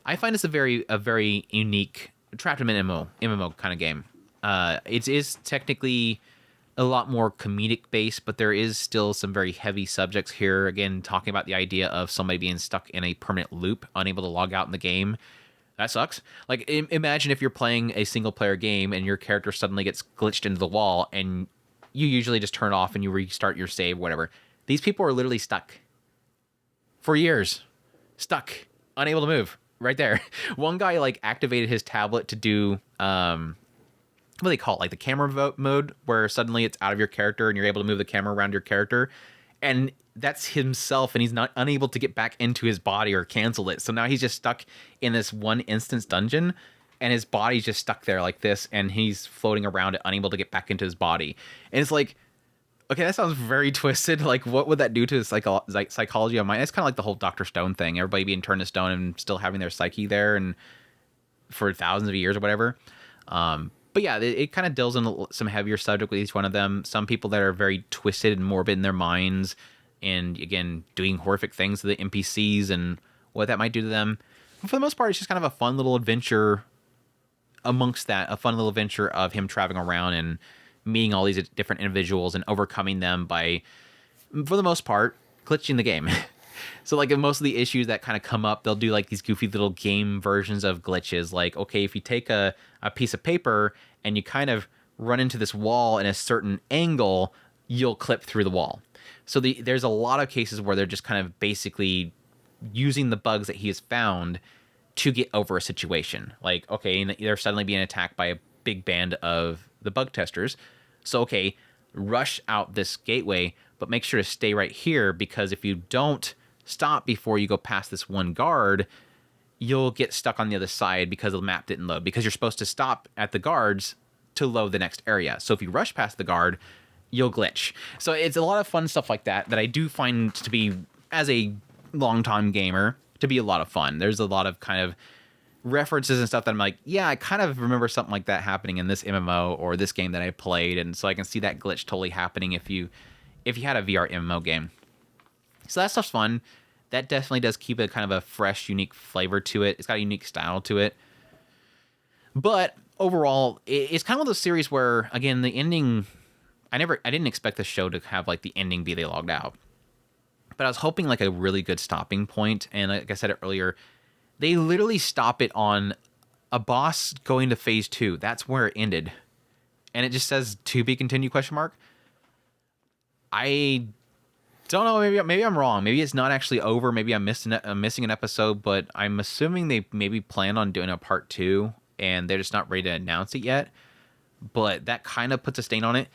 I find this a very unique trapped in an MMO kind of game. It is technically a lot more comedic based, but there is still some very heavy subjects here. Again, talking about the idea of somebody being stuck in a permanent loop, unable to log out in the game. That sucks. Like, imagine if you're playing a single player game and your character suddenly gets glitched into the wall, and you usually just turn it off and you restart your save, whatever. These people are literally stuck for years, stuck, unable to move. Right there. One guy like activated his tablet to do what do they call it, like the camera mode, where suddenly it's out of your character and you're able to move the camera around your character, and that's himself, and he's not unable to get back into his body or cancel it. So now he's just stuck in this one instance dungeon, and his body's just stuck there like this, and he's floating around it, unable to get back into his body. And it's like, okay, that sounds very twisted. Like, what would that do to his psychology of mind? It's kind of like the whole Dr. Stone thing. Everybody being turned to stone and still having their psyche there and for thousands of years or whatever. But yeah, it kind of delves into some heavier subject with each one of them. Some people that are very twisted and morbid in their minds, and again, doing horrific things to the NPCs and what that might do to them. But for the most part, it's just kind of a fun little adventure amongst that, a fun little adventure of him traveling around and meeting all these different individuals and overcoming them by, for the most part, glitching the game. So like in most of the issues that kind of come up, they'll do like these goofy little game versions of glitches. Like, okay, if you take a piece of paper and you kind of run into this wall in a certain angle, you'll clip through the wall. So there's a lot of cases where they're just kind of basically using the bugs that he has found to get over a situation. Like, okay, they're suddenly being attacked by a big band of the bug testers. So, okay, rush out this gateway, but make sure to stay right here, because if you don't stop before you go past this one guard, you'll get stuck on the other side because the map didn't load, because you're supposed to stop at the guards to load the next area. So if you rush past the guard, you'll glitch. So it's a lot of fun stuff like that I do find to be, as a longtime gamer, to be a lot of fun. There's a lot of kind of references and stuff that I'm like, yeah, I kind of remember something like that happening in this MMO or this game that I played, and so I can see that glitch totally happening if you had a VR MMO game. So that stuff's fun. That definitely does keep a kind of a fresh, unique flavor to it. It's got a unique style to it. But overall, it's kind of one of those series where, again, the ending, I didn't expect the show to have like the ending be they logged out. But I was hoping like a really good stopping point, and like I said it earlier, they literally stop it on a boss going to phase 2. That's where it ended. And it just says to be continued ? I don't know, maybe I'm wrong. Maybe it's not actually over. Maybe I'm missing an episode, but I'm assuming they maybe plan on doing a part 2 and they're just not ready to announce it yet. But that kind of puts a stain on it.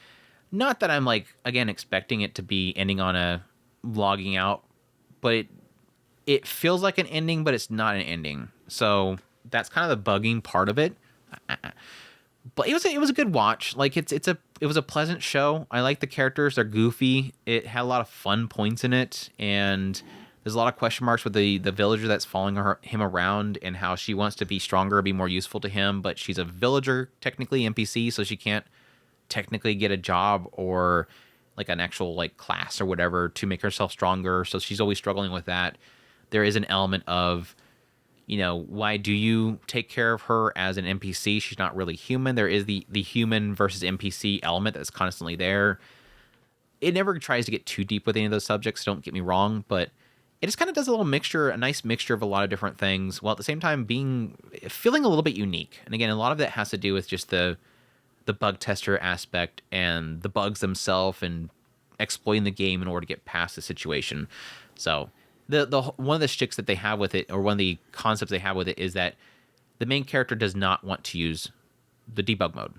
Not that I'm like, again, expecting it to be ending on a logging out, but it feels like an ending, but it's not an ending. So that's kind of the bugging part of it. But it was a good watch. Like it was a pleasant show. I like the characters; they're goofy. It had a lot of fun points in it, and there's a lot of question marks with the villager that's following him around and how she wants to be stronger, be more useful to him, but she's a villager, technically NPC, so she can't technically get a job or like an actual like class or whatever to make herself stronger. So she's always struggling with that. There is an element of, why do you take care of her as an NPC? She's not really human. There is the human versus NPC element that's constantly there. It never tries to get too deep with any of those subjects, don't get me wrong, but it just kind of does a nice mixture of a lot of different things, while at the same time feeling a little bit unique. And again, a lot of that has to do with just the bug tester aspect and the bugs themselves and exploiting the game in order to get past the situation. So the one of the shticks that they have with it, or one of the concepts they have with it, is that the main character does not want to use the debug mode.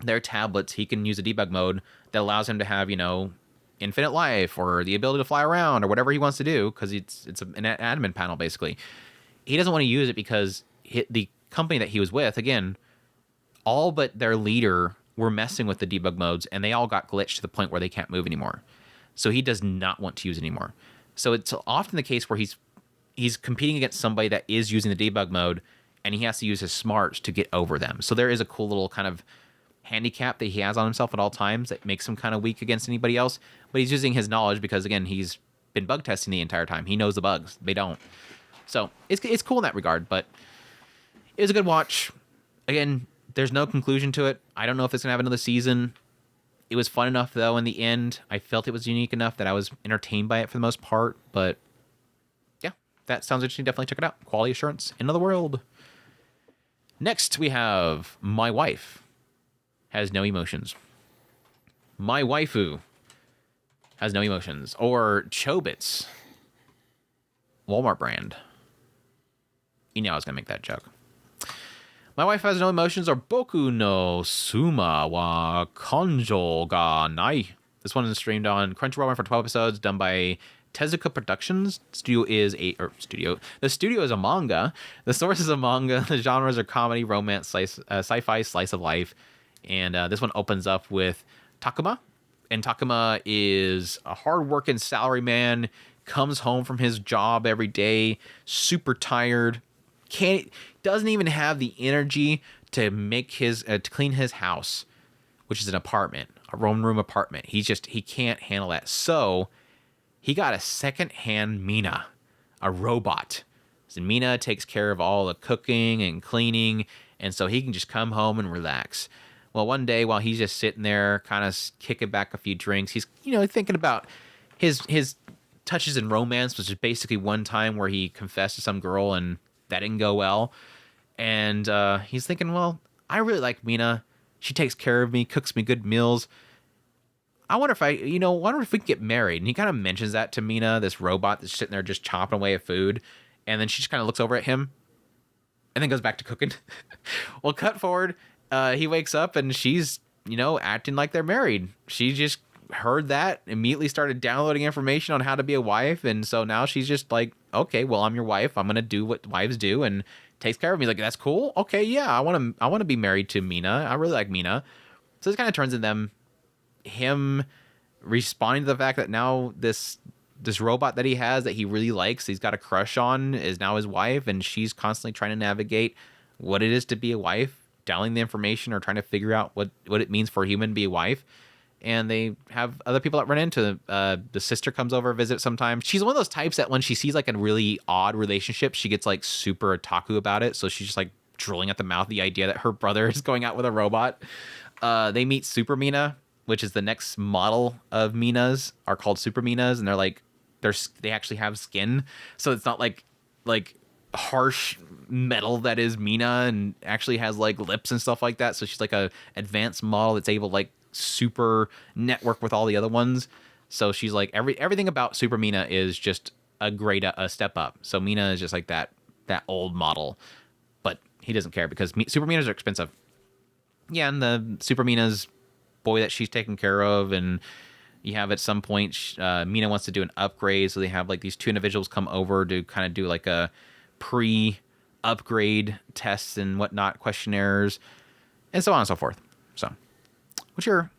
Their tablets, he can use a debug mode that allows him to have, infinite life or the ability to fly around or whatever he wants to do, because it's an admin panel basically. He doesn't want to use it because the company that he was with, again, all but their leader were messing with the debug modes, and they all got glitched to the point where they can't move anymore. So he does not want to use it anymore. So it's often the case where he's competing against somebody that is using the debug mode, and he has to use his smarts to get over them. So there is a cool little kind of handicap that he has on himself at all times that makes him kind of weak against anybody else. But he's using his knowledge because, again, he's been bug testing the entire time. He knows the bugs. They don't. So it's cool in that regard, but it was a good watch. Again, there's no conclusion to it. I don't know if it's going to have another season. It was fun enough, though, in the end. I felt it was unique enough that I was entertained by it for the most part. But yeah, that sounds interesting. Definitely check it out. Quality Assurance, End of the World. Next, we have My Wife Has No Emotions. My Waifu Has No Emotions. Or Chobits. Walmart brand. You know I was going to make that joke. My Wife Has No Emotions, or Boku no Suma wa Konjo ga Nai. This one is streamed on Crunchyroll for 12 episodes, done by Tezuka Productions. The studio is a manga. The source is a manga. The genres are comedy, romance, sci-fi, slice of life. And this one opens up with Takuma. And Takuma is a hard-working salaryman, comes home from his job every day, super tired, doesn't even have the energy to make to clean his house, which is an apartment, a one-room apartment. He can't handle that. So he got a second-hand Mina, a robot. So Mina takes care of all the cooking and cleaning, and so he can just come home and relax. Well, one day while he's just sitting there, kind of kicking back a few drinks, he's thinking about his touches in romance, which is basically one time where he confessed to some girl and that didn't go well. And he's thinking, well, I really like Mina. She takes care of me, cooks me good meals. I wonder if we can get married. And he kind of mentions that to Mina, this robot that's sitting there just chopping away at food. And then she just kind of looks over at him and then goes back to cooking. Well, cut forward. He wakes up and she's, acting like they're married. She just heard that, immediately started downloading information on how to be a wife. And so now she's just like, okay, well, I'm your wife. I'm going to do what wives do and takes care of me. Like, that's cool. Okay. Yeah. I want to be married to Mina. I really like Mina. So this kind of turns into him responding to the fact that now this robot that he has that he really likes, he's got a crush on, is now his wife. And she's constantly trying to navigate what it is to be a wife, downloading the information or trying to figure out what it means for a human to be a wife. And they have other people that run into. The sister comes over, visit sometimes. She's one of those types that when she sees like a really odd relationship, she gets like super otaku about it. So she's just like drilling at the mouth the idea that her brother is going out with a robot. They meet Super Mina, which is the next model of Minas, are called Super Minas, and they actually have skin, so it's not like harsh metal that is Mina, and actually has like lips and stuff like that. So she's like a advanced model that's able to like super network with all the other ones. So she's like everything about Super Mina is just a step up. So Mina is just like that old model, but he doesn't care because Super Minas are expensive. Yeah, and the Super Mina's boy that she's taking care of, and you have at some point Mina wants to do an upgrade, so they have like these two individuals come over to kind of do like a pre-upgrade tests and whatnot, questionnaires, and so on and so forth. So, what's your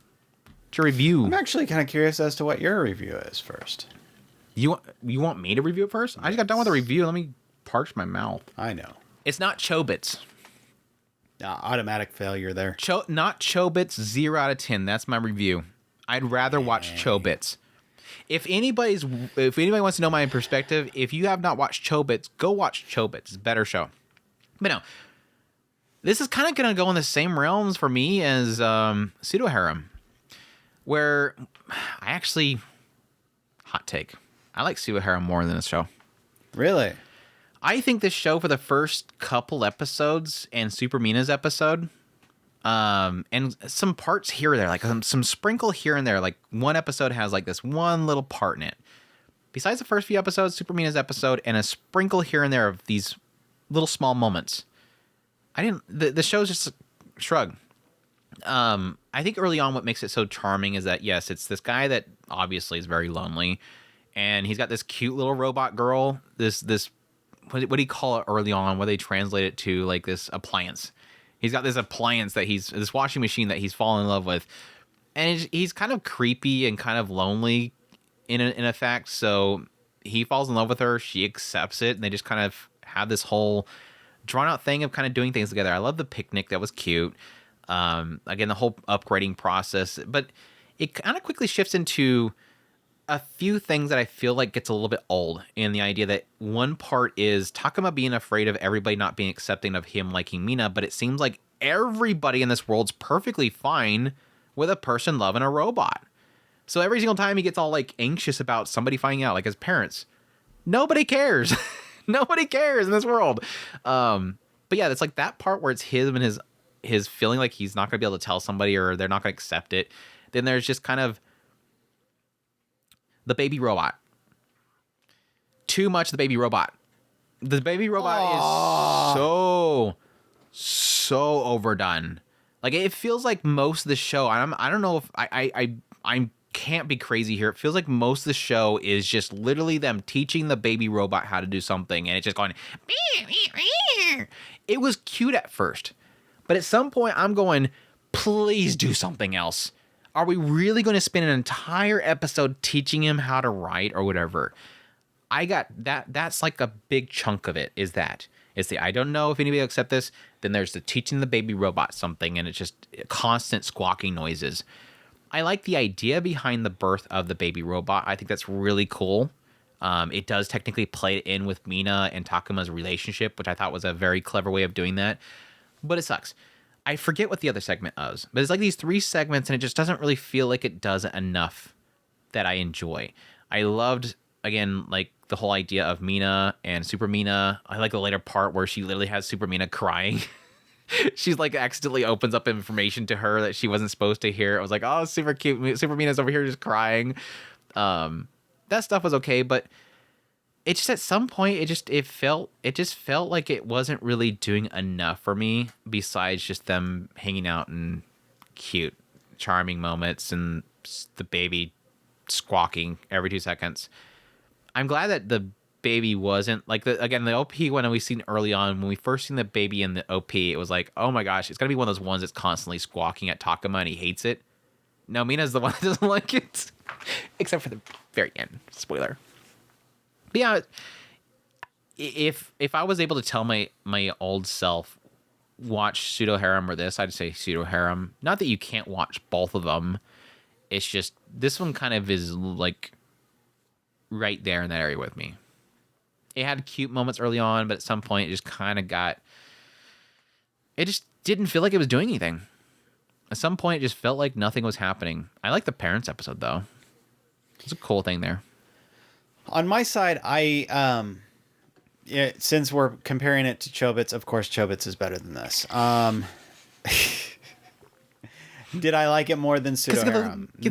review? I'm actually kind of curious as to what your review is first. You want me to review it first? Yes. I just got done with the review. Let me parch my mouth. I know. It's not Chobits. Automatic failure there. Not Chobits, 0 out of 10. That's my review. I'd rather watch Chobits. If anybody wants to know my perspective, if you have not watched Chobits, go watch Chobits. It's a better show. But no, this is kind of going to go in the same realms for me as Pseudo Harem, where I actually, hot take, I like Pseudo Harem more than this show. Really? I think this show for the first couple episodes and Super Mina's episode, and some parts here or there, like some sprinkle here and there, like one episode has like this one little part in it. Besides the first few episodes, Super Mina's episode, and a sprinkle here and there of these little small moments, the show's just a shrug. I think early on what makes it so charming is that, yes, it's this guy that obviously is very lonely, and he's got this cute little robot girl, this what do you call it early on? What they translate it to, like this appliance. He's got this appliance this washing machine that he's fallen in love with, and he's kind of creepy and kind of lonely in effect. So he falls in love with her. She accepts it, and they just kind of have this whole drawn out thing of kind of doing things together. I love the picnic. That was cute. Again, the whole upgrading process, but it kind of quickly shifts into a few things that I feel like gets a little bit old, in the idea that one part is Takuma being afraid of everybody not being accepting of him liking Mina, but it seems like everybody in this world's perfectly fine with a person loving a robot. So every single time he gets all like anxious about somebody finding out, like his parents, nobody cares. Nobody cares in this world. But yeah, it's like that part where it's him and his feeling like he's not going to be able to tell somebody or they're not going to accept it. Then there's just kind of the baby robot. Too much of the baby robot. The baby robot is so overdone. Like it feels like most of the show. I don't know if I can't be crazy here. It feels like most of the show is just literally them teaching the baby robot how to do something, and it's just going. It was cute at first, but at some point I'm going, please do something else. Are we really going to spend an entire episode teaching him how to write or whatever? I got that. That's like a big chunk of it. Is that? It's the I don't know if anybody will accept this. Then there's the teaching the baby robot something, and it's just constant squawking noises. I like the idea behind the birth of the baby robot. I think that's really cool. It does technically play it in with Mina and Takuma's relationship, which I thought was a very clever way of doing that. But it sucks. I forget what the other segment is. But it's like these 3 segments, and it just doesn't really feel like it does enough that I enjoy. I loved, again, like the whole idea of Mina and Super Mina. I like the later part where she literally has Super Mina crying. She's like accidentally opens up information to her that she wasn't supposed to hear. I was like, oh, super cute. Super Mina's over here just crying. That stuff was okay, but it just at some point it just felt like it wasn't really doing enough for me besides just them hanging out in cute, charming moments and the baby squawking every 2 seconds. I'm glad that the baby wasn't like the OP when we seen early on when we first seen the baby in the OP, it was like, oh my gosh, it's gonna be one of those ones that's constantly squawking at Takuma and he hates it. No, Mina's the one that doesn't like it, except for the very end. Spoiler. But yeah, if I was able to tell my old self watch Pseudo Harem or this, I'd say Pseudo Harem. Not that you can't watch both of them. It's just this one kind of is like right there in that area with me. It had cute moments early on, but at some point it just kind of it just didn't feel like it was doing anything. At some point it just felt like nothing was happening. I like the parents episode though. It's a cool thing there. On my side, since we're comparing it to Chobits, of course Chobits is better than this. Did I like it more than Pseudo Harem? You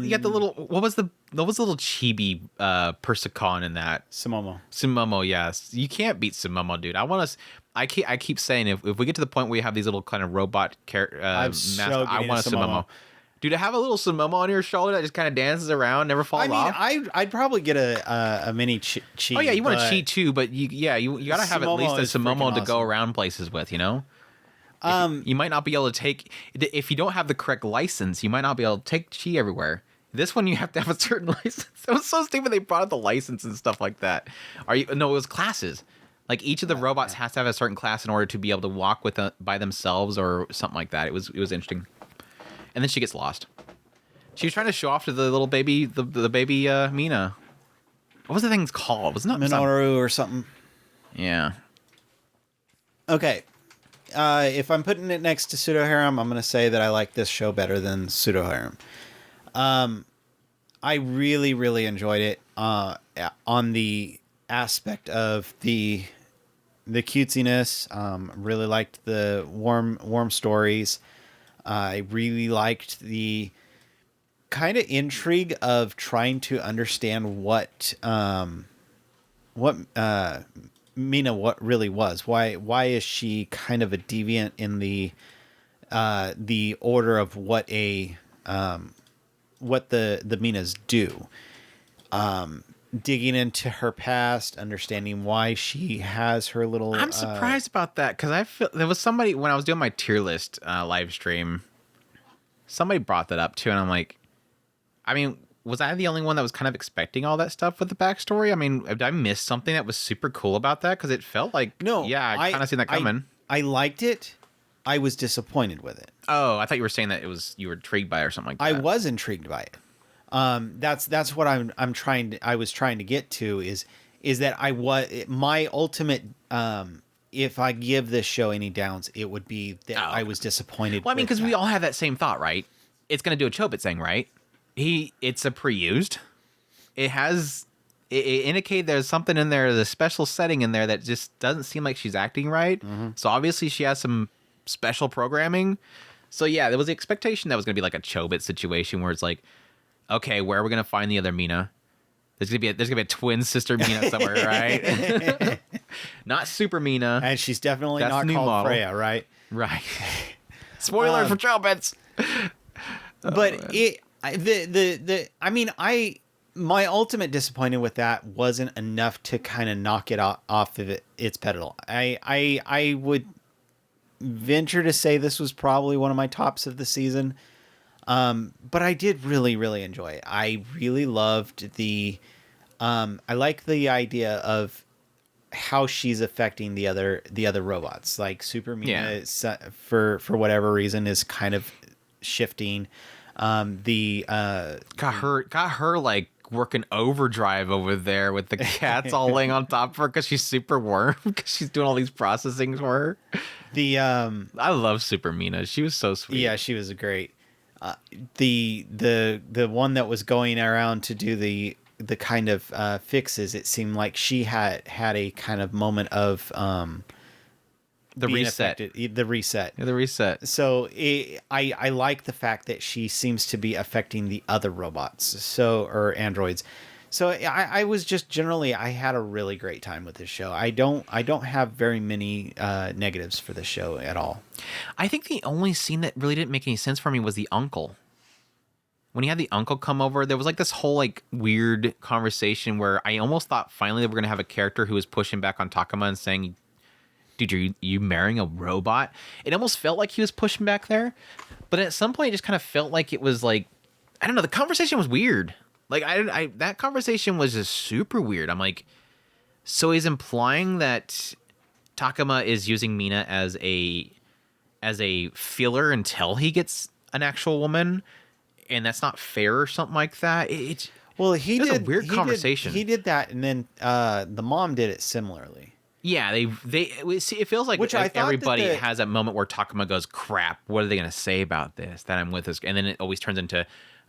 got the little. What was the little chibi Persicon in that? Sumomo, yes. You can't beat Sumomo, dude. I keep saying if we get to the point where you have these little kind of robot masks, I want a Sumomo. Dude, to have a little Sumomo on your shoulder that just kind of dances around, never falls off. I'd probably get a mini cheat. Oh yeah, you want a cheat too, but you gotta have at least a Sumomo to go around places with, you know. You might not be able to take, if you don't have the correct license, you might not be able to take chi everywhere. This one you have to have a certain license. It was so stupid they brought up the license and stuff like that. No, it was classes. Like each of the robots has to have a certain class in order to be able to walk by themselves or something like that. It was interesting. And then she gets lost. She was trying to show off to the little baby, the baby Mina. What was the thing's called? Was it not Minoru or something? Yeah. Okay. If I'm putting it next to Pseudo Harem, I'm going to say that I like this show better than Pseudo Harem. I really, really enjoyed it on the aspect of the cutesiness. Really liked the warm stories. I really liked the kind of intrigue of trying to understand what Mina what really was. Why is she kind of a deviant in the order of what the Minas do? Digging into her past, understanding why she has her little. I'm surprised about that because I feel there was somebody when I was doing my tier list live stream. Somebody brought that up too, and I'm like, I mean, was I the only one that was kind of expecting all that stuff with the backstory? I mean, did I miss something that was super cool about that? Because it felt like, no, yeah, I kind of seen that coming. I liked it. I was disappointed with it. Oh, I thought you were saying that you were intrigued by it or something like that. I was intrigued by it. That's what I was trying to get to is that my ultimate, if I give this show any downs, it would be that I was disappointed. Well, I mean, because we all have that same thought, right? it's going to do a Chobits thing, right? It's a pre-used. It indicates there's something in there, there's a special setting in there that just doesn't seem like she's acting right. Mm-hmm. So obviously she has some special programming. So yeah, there was the expectation that was going to be like a Chobit situation where it's like, okay, where are we going to find the other Mina? There's gonna be a twin sister Mina somewhere, right? Not Super Mina, and she's definitely not called model. Freya, right? Right. Spoilers for Chobits. But my ultimate disappointment with that wasn't enough to kind of knock it off of its pedal. I would venture to say this was probably one of my tops of the season. But I did really, really enjoy it. I really loved I like the idea of how she's affecting the other robots. Like Super Mina, for whatever reason, is kind of shifting. Got her like working overdrive over there with the cats all laying on top of her because she's super worm because she's doing all these processing for her. I love Super Mina. She was so sweet. Yeah, she was great. The one that was going around to do the kind of fixes, it seemed like she had a kind of moment of the reset. The reset. Yeah, the reset. So I like the fact that she seems to be affecting the other robots, or androids. So I was just generally, I had a really great time with this show. I don't have very many negatives for this show at all. I think the only scene that really didn't make any sense for me was the uncle. When he had the uncle come over, there was like this whole like weird conversation where I almost thought finally they were going to have a character who was pushing back on Takuma and saying, dude, are you marrying a robot? It almost felt like he was pushing back there. But at some point, it just kind of felt like it was like, I don't know, the conversation was weird. Like, that conversation was just super weird. I'm like, so he's implying that Takuma is using Mina as a filler until he gets an actual woman, and that's not fair or something like that. It was a weird conversation. He did that, and then the mom did it similarly. Yeah, it feels like everybody has that moment where Takuma goes, crap, what are they going to say about this, that I'm with this? And then it always turns into,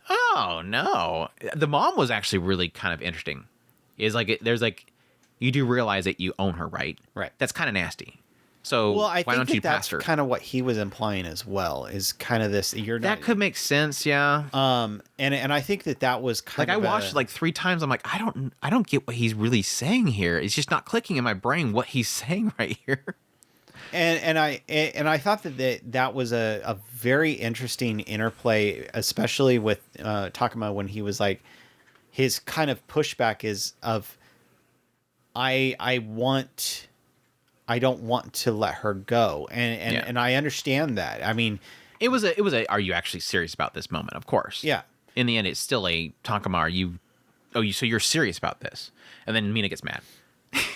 oh, no. The mom was actually really kind of interesting. There's you do realize that you own her, right? Right. That's kind of nasty. So why don't you pass her? That's kind of what he was implying as well, is kind of this, that could make sense, yeah. And I think that was kind of I watched it like 3 times. I'm like, I don't get what he's really saying here. It's just not clicking in my brain what he's saying right here. And I thought that was a very interesting interplay, especially with Takuma, when he was like, his kind of pushback is of, I don't want to let her go, and I understand that. I mean, it was a are you actually serious about this moment? Of course. Yeah. In the end, it's still a Takuma. So you're serious about this, and then Mina gets mad.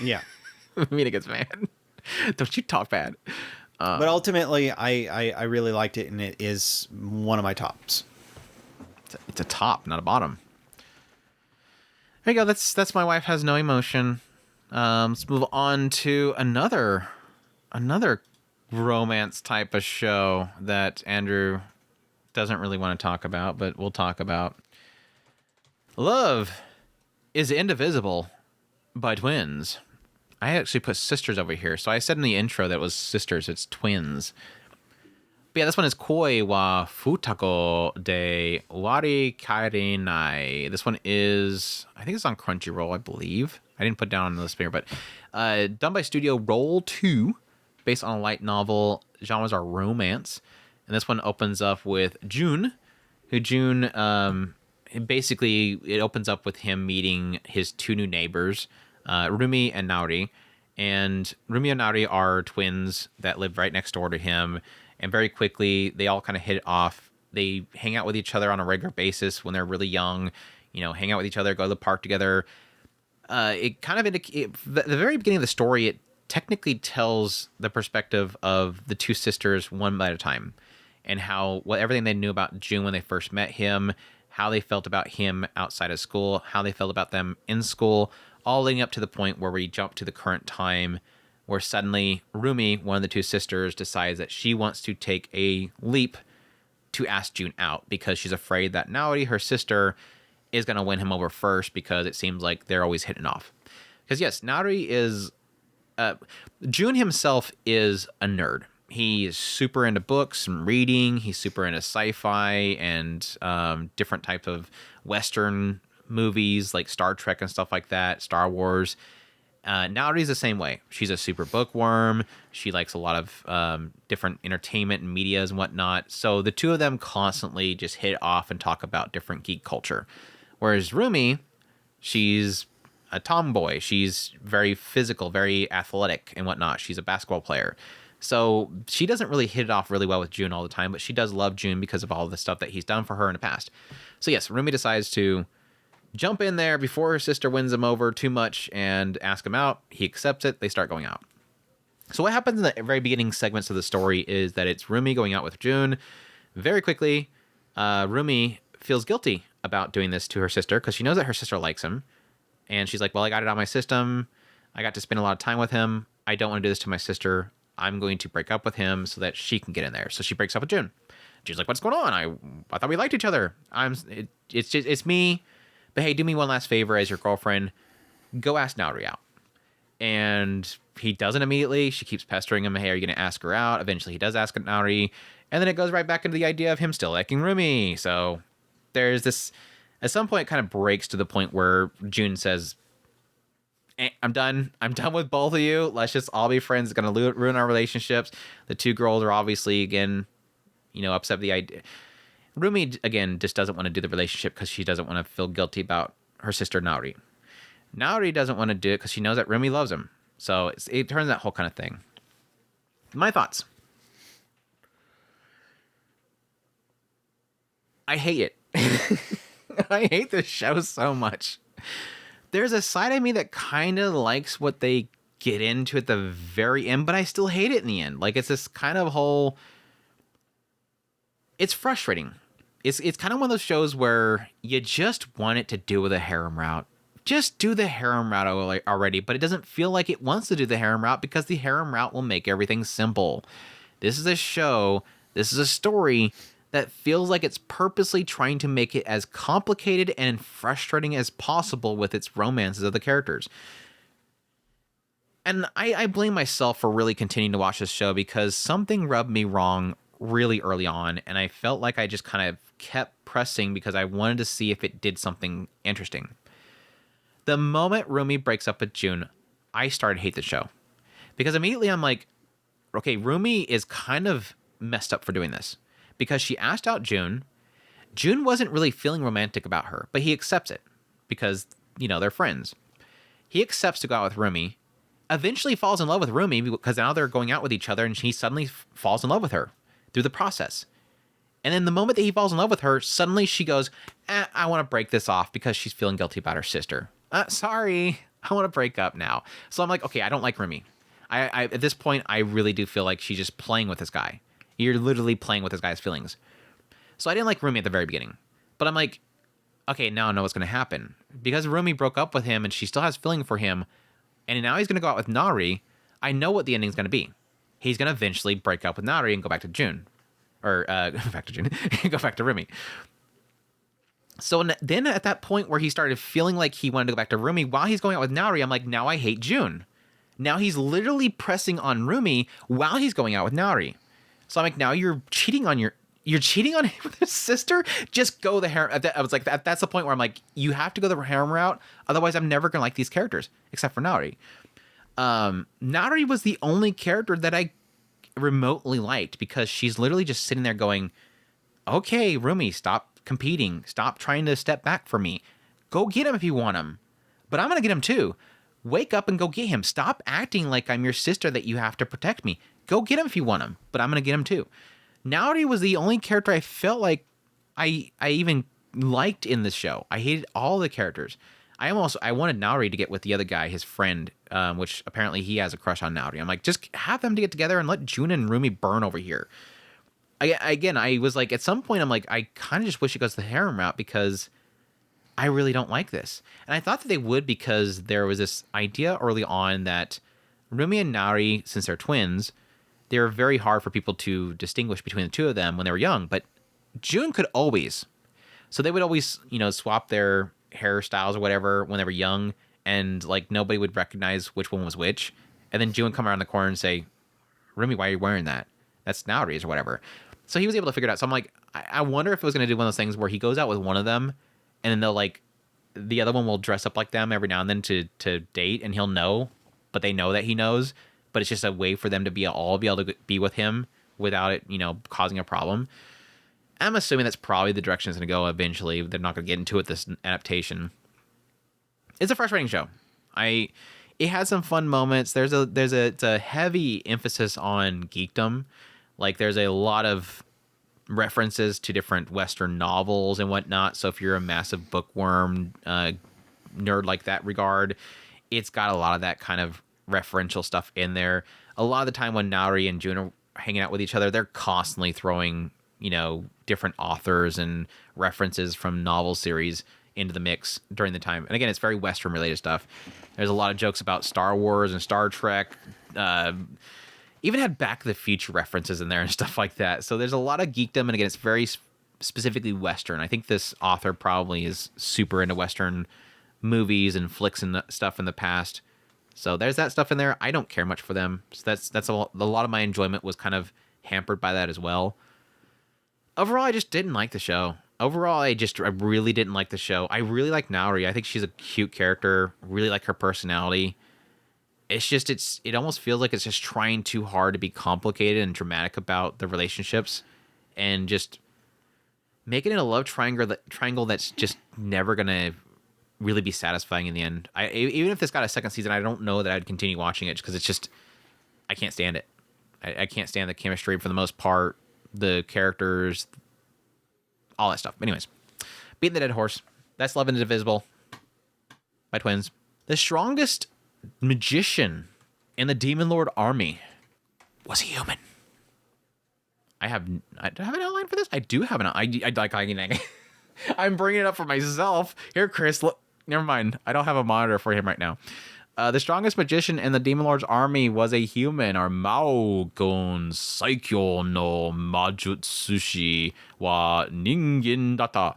Yeah. Mina gets mad. Don't you talk bad. But ultimately, I really liked it, and it is one of my tops. It's a top, not a bottom. There you go. That's My Wife Has No Emotion. Let's move on to another romance type of show that Andrew doesn't really want to talk about, but we'll talk about. Love is Indivisible by Twins. I actually put sisters over here, so I said in the intro that it was sisters. It's twins. But yeah, this one is Koi wa Futako de Wari Karenai. This one is, I think it's on Crunchyroll, I believe. I didn't put down on the list here, but done by Studio Roll 2, based on a light novel. Genres are romance. And this one opens up with Jun, basically, it opens up with him meeting his 2 new neighbors, Rumi and Naori. And Rumi and Naori are twins that live right next door to him. And very quickly, they all kind of hit it off. They hang out with each other on a regular basis when they're really young, hang out with each other, go to the park together. It kind of the very beginning of the story, it technically tells the perspective of the 2 sisters one at a time, and everything they knew about June when they first met him, how they felt about him outside of school, how they felt about them in school, all leading up to the point where we jump to the current time, where suddenly Rumi, one of the 2 sisters, decides that she wants to take a leap to ask June out because she's afraid that Naori, her sister, is going to win him over first because it seems like they're always hitting off. Because yes, Naori is... June himself is a nerd. He's super into books and reading. He's super into sci-fi and different types of Western movies like Star Trek and stuff like that, Star Wars. Naori's the same way. She's a super bookworm. She likes a lot of different entertainment and medias and whatnot. So the two of them constantly just hit off and talk about different geek culture. Whereas Rumi, she's a tomboy. She's very physical, very athletic and whatnot. She's a basketball player. So she doesn't really hit it off really well with June all the time, but she does love June because of all the stuff that he's done for her in the past. So yes, Rumi decides to jump in there before her sister wins him over too much and ask him out. He accepts it. They start going out. So what happens in the very beginning segments of the story is that it's Rumi going out with June. Very quickly, Rumi feels guilty about doing this to her sister because she knows that her sister likes him. And she's like, well, I got it on my system. I got to spend a lot of time with him. I don't want to do this to my sister. I'm going to break up with him so that she can get in there. So she breaks up with June. June's like, what's going on? I thought we liked each other. It's me. But hey, do me one last favor as your girlfriend. Go ask Naori out. And he doesn't immediately. She keeps pestering him. Hey, are you going to ask her out? Eventually he does ask Naori. And then it goes right back into the idea of him still liking Rumi. So there's this... At some point, it kind of breaks to the point where June says, I'm done. I'm done with both of you. Let's just all be friends. It's going to ruin our relationships. The two girls are obviously, again, upset with the idea. Rumi, again, just doesn't want to do the relationship because she doesn't want to feel guilty about her sister, Naori. Naori doesn't want to do it because she knows that Rumi loves him. So it turns that whole kind of thing. My thoughts. I hate it. I hate this show so much. There's a side of me that kind of likes what they get into at the very end, but I still hate it in the end. Like, it's this kind of whole... It's frustrating. It's kind of one of those shows where you just want it to do with a harem route. Just do the harem route already, but it doesn't feel like it wants to do the harem route because the harem route will make everything simple. This is a show, this is a story that feels like it's purposely trying to make it as complicated and frustrating as possible with its romances of the characters. And I blame myself for really continuing to watch this show because something rubbed me wrong really early on, and I felt like I just kind of kept pressing because I wanted to see if it did something interesting. The moment Rumi breaks up with June, I started to hate the show. Because immediately I'm like, okay, Rumi is kind of messed up for doing this. Because she asked out June. June wasn't really feeling romantic about her, but he accepts it because, they're friends. He accepts to go out with Rumi, eventually falls in love with Rumi because now they're going out with each other and he suddenly falls in love with her through the process. And then the moment that he falls in love with her, suddenly she goes, I want to break this off because she's feeling guilty about her sister. Sorry, I want to break up now. So I'm like, okay, I don't like Rumi. I at this point, I really do feel like she's just playing with this guy. You're literally playing with this guy's feelings. So I didn't like Rumi at the very beginning. But I'm like, okay, now I know what's going to happen. Because Rumi broke up with him and she still has feeling for him, and now he's going to go out with Naori, I know what the ending's going to be. He's going to eventually break up with Naori and go back to June. Or, go back to June. Go back to Rumi. So then at that point where he started feeling like he wanted to go back to Rumi while he's going out with Naori, I'm like, now I hate June. Now he's literally pressing on Rumi while he's going out with Naori. So I'm like, now you're cheating on him with his sister? Just go the harem. I was like, that's the point where I'm like, you have to go the harem route. Otherwise, I'm never going to like these characters, except for Naori. Naori was the only character that I remotely liked because she's literally just sitting there going, okay, Rumi, stop competing. Stop trying to step back for me. Go get him if you want him. But I'm going to get him too. Wake up and go get him. Stop acting like I'm your sister that you have to protect me. Go get him if you want him, but I'm going to get him too. Naori was the only character I felt like I even liked in this show. I hated all the characters. I wanted Naori to get with the other guy, his friend, which apparently he has a crush on Naori. I'm like, just have them to get together and let June and Rumi burn over here. I was like, at some point, I'm like, I kind of just wish it goes the harem route because I really don't like this. And I thought that they would because there was this idea early on that Rumi and Naori, since they're twins, they were very hard for people to distinguish between the two of them when they were young. But June could always. So they would always, swap their hairstyles or whatever when they were young, and like nobody would recognize which one was which. And then June would come around the corner and say, Remy, why are you wearing that? That's Naori's or whatever. So he was able to figure it out. So I'm like, I wonder if it was going to do one of those things where he goes out with one of them, and then they'll like, the other one will dress up like them every now and then to date, and he'll know, but they know that he knows. But it's just a way for them to be able to be with him without it, causing a problem. I'm assuming that's probably the direction it's going to go eventually. They're not going to get into it this adaptation. It's a frustrating show. It has some fun moments. It's a heavy emphasis on geekdom. Like there's a lot of references to different Western novels and whatnot. So if you're a massive bookworm nerd like that regard, it's got a lot of that kind of referential stuff in there. A lot of the time when Naori and June are hanging out with each other, they're constantly throwing different authors and references from novel series into the mix during the time. And again, it's very Western related stuff. There's a lot of jokes about Star Wars and Star Trek. Even had Back to the Future references in there and stuff like that. So there's a lot of geekdom, and again, it's very specifically Western. I think this author probably is super into Western movies and flicks and stuff in the past. So there's that stuff in there. I don't care much for them. So that's a lot of my enjoyment was kind of hampered by that as well. Overall, I just didn't like the show. I really didn't like the show. I really like Naori. I think she's a cute character. Really like her personality. It's just, it almost feels like it's just trying too hard to be complicated and dramatic about the relationships, and just making it a love triangle that's just never going to really be satisfying in the end. Even if this got a second season, I don't know that I'd continue watching it because it's just, I can't stand it. I can't stand the chemistry for the most part, the characters, all that stuff. Anyways, beating the dead horse. That's Love and Indivisible by twins. The strongest magician in the Demon Lord army was a human. Do I have an outline for this? I do have an outline. I'm bringing it up for myself. Here, Chris, look, never mind. I don't have a monitor for him right now. The strongest magician in the Demon Lord's army was a human, or Maogon Saikyo no Majutsushi wa Ningen Data.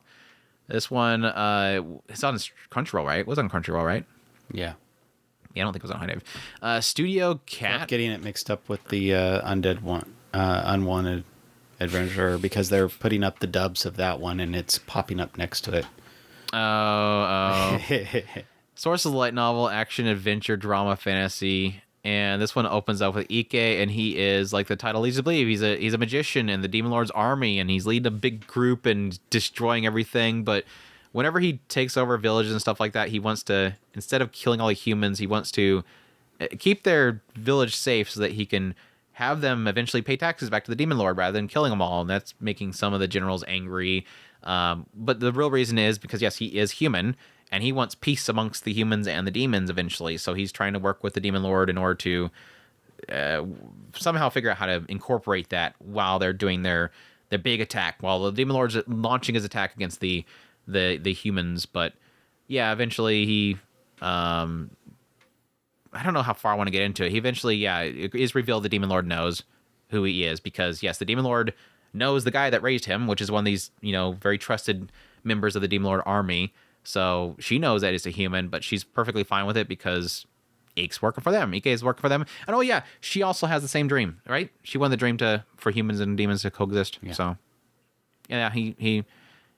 This one, it's on Crunchyroll, right? It was on Crunchyroll, right? Yeah. Yeah, I don't think it was on High Dive. Studio Cat. Stop getting it mixed up with the Unwanted Adventurer, because they're putting up the dubs of that one and it's popping up next to it. Oh. Source of the light novel, action, adventure, drama, fantasy. And this one opens up with Ike, and he is, like the title leads to believe, he's a magician in the Demon Lord's army, and he's leading a big group and destroying everything. But whenever he takes over villages and stuff like that, he wants to, instead of killing all the humans, he wants to keep their village safe so that he can have them eventually pay taxes back to the Demon Lord rather than killing them all. And that's making some of the generals angry. But the real reason is because, yes, he is human, and he wants peace amongst the humans and the demons eventually. So he's trying to work with the Demon Lord in order to somehow figure out how to incorporate that while they're doing their big attack, while the Demon Lord's launching his attack against the humans. But yeah, eventually he, I don't know how far I want to get into it. He eventually, it is revealed the Demon Lord knows who he is, because yes, the Demon Lord knows the guy that raised him, which is one of these, very trusted members of the Demon Lord army. So she knows that it's a human, but she's perfectly fine with it because Ike's working for them. Ike is working for them. And oh yeah, she also has the same dream, right? She wanted the dream for humans and demons to coexist. Yeah. So yeah, he